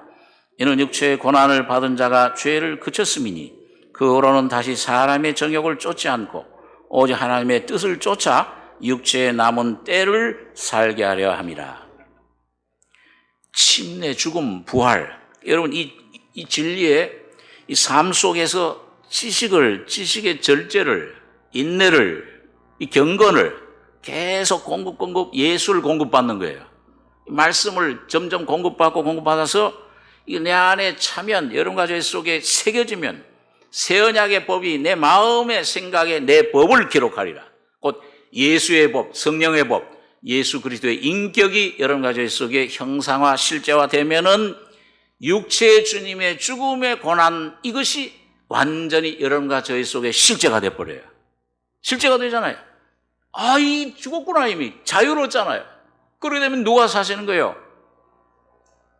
이는 육체의 고난을 받은 자가 죄를 그쳤음이니 그 후로는 다시 사람의 정욕을 쫓지 않고 오직 하나님의 뜻을 쫓아 육체의 남은 때를 살게 하려 함이라. 침례, 죽음, 부활. 여러분 이 진리의 이 삶 속에서 지식의 절제를, 인내를, 이 경건을 계속 공급 예수를 공급받는 거예요. 말씀을 점점 공급받아서 내 안에 차면, 여러분 가족 속에 새겨지면 새 언약의 법이 내 마음의 생각에 내 법을 기록하리라. 곧 예수의 법, 성령의 법, 예수 그리스도의 인격이 여러분 가족 속에 형상화, 실제화 되면은 육체의 주님의 죽음의 고난, 이것이 완전히 여러분과 저희 속에 실제가 돼버려요. 실제가 되잖아요. 이 죽었구나, 이미. 자유로웠잖아요. 그러게 되면 누가 사시는 거예요?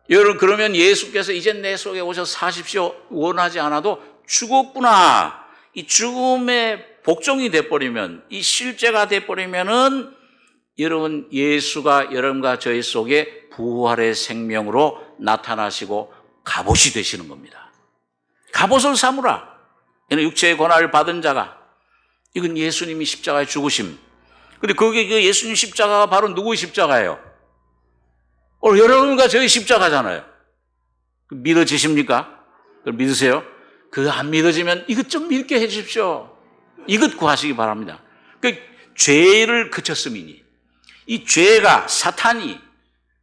여러분, 그러면 예수께서 이제 내 속에 오셔서 사십시오 원하지 않아도 죽었구나. 이 죽음의 복종이 돼버리면, 이 실제가 돼버리면은 여러분, 예수가 여러분과 저희 속에 부활의 생명으로 나타나시고 갑옷이 되시는 겁니다. 갑옷을 삼으라. 이는 육체의 고난을 받은 자가, 이건 예수님이 십자가에 죽으심. 근데 그게 그 예수님 십자가가 바로 누구의 십자가예요? 여러분과 저희 십자가잖아요. 믿어지십니까? 그걸 믿으세요? 그거 안 믿어지면 이것 좀 믿게 해 주십시오. 이것 구하시기 바랍니다. 그 죄를 그쳤음이니, 이 죄가, 사탄이,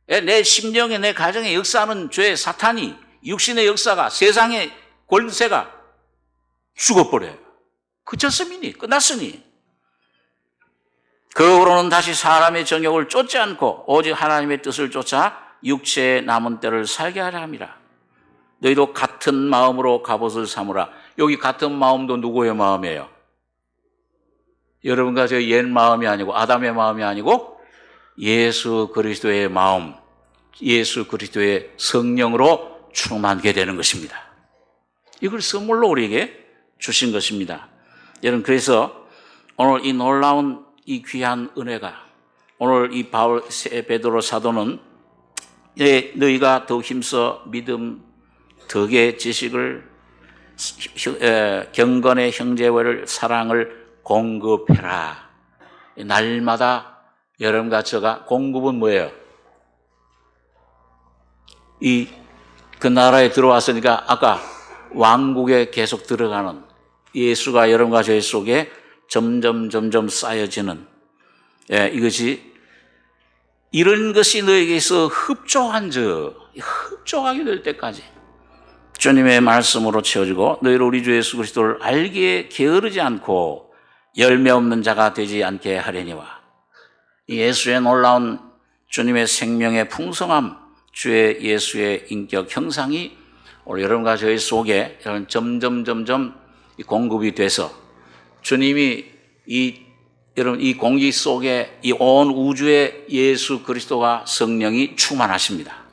내 심령에, 내 가정에 역사하는 죄, 사탄이, 육신의 역사가, 세상의 권세가 죽어버려요. 그쳤음이니, 끝났으니. 그 후로는 다시 사람의 정욕을 쫓지 않고 오직 하나님의 뜻을 쫓아 육체의 남은 때를 살게 하려 함이라. 너희도 같은 마음으로 갑옷을 삼으라. 여기 같은 마음도 누구의 마음이에요? 여러분과 저희 옛 마음이 아니고, 아담의 마음이 아니고 예수 그리스도의 마음, 예수 그리스도의 성령으로 충만하게 되는 것입니다. 이걸 선물로 우리에게 주신 것입니다. 여러분, 그래서 오늘 이 놀라운 이 귀한 은혜가, 오늘 이 베드로 사도는 너희가 더욱 힘써 믿음, 덕의 지식을, 경건의 형제와의 사랑을 공급해라. 날마다 여러분과 저가, 공급은 뭐예요? 그 나라에 들어왔으니까 아까 왕국에 계속 들어가는, 예수가 여러분과 저희 속에 점점 쌓여지는, 이것이, 이런 것이 너에게서 흡족하게 될 때까지 주님의 말씀으로 채워지고 너희를 우리 주 예수 그리스도를 알기에 게으르지 않고 열매 없는 자가 되지 않게 하려니와, 예수의 놀라운 주님의 생명의 풍성함, 주의 예수의 인격 형상이 오늘 여러분과 저희 속에 점점 공급이 돼서 주님이 여러분 이 공기 속에 이 온 우주에 예수 그리스도와 성령이 충만하십니다.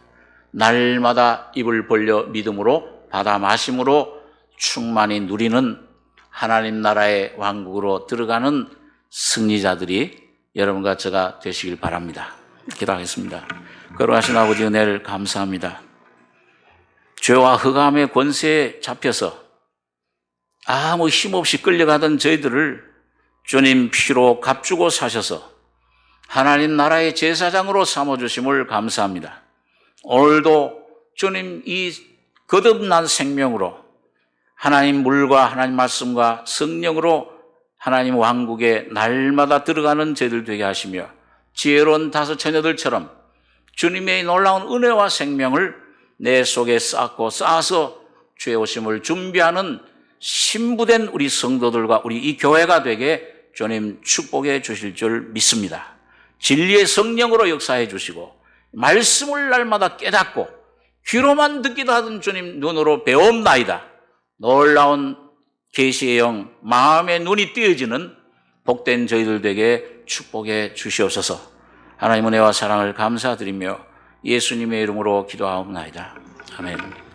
날마다 입을 벌려 믿음으로 받아 마심으로 충만히 누리는 하나님 나라의 왕국으로 들어가는 승리자들이 여러분과 제가 되시길 바랍니다. 기도하겠습니다. 거룩하신 아버지, 은혜를 감사합니다. 죄와 흑암의 권세에 잡혀서 아무 힘없이 끌려가던 저희들을 주님 피로 값주고 사셔서 하나님 나라의 제사장으로 삼아주심을 감사합니다. 오늘도 주님 이 거듭난 생명으로 하나님 물과 하나님 말씀과 성령으로 하나님 왕국에 날마다 들어가는 저희들 되게 하시며, 지혜로운 다섯 처녀들처럼 주님의 놀라운 은혜와 생명을 내 속에 쌓아서 주의 오심을 준비하는 신부된 우리 성도들과 우리 이 교회가 되게 주님 축복해 주실 줄 믿습니다. 진리의 성령으로 역사해 주시고 말씀을 날마다 깨닫고 귀로만 듣기도 하던 주님 눈으로 배움나이다. 놀라운 계시의 영, 마음의 눈이 띄어지는 복된 저희들 되게 축복해 주시옵소서. 하나님 은혜와 사랑을 감사드리며 예수님의 이름으로 기도하옵나이다. 아멘.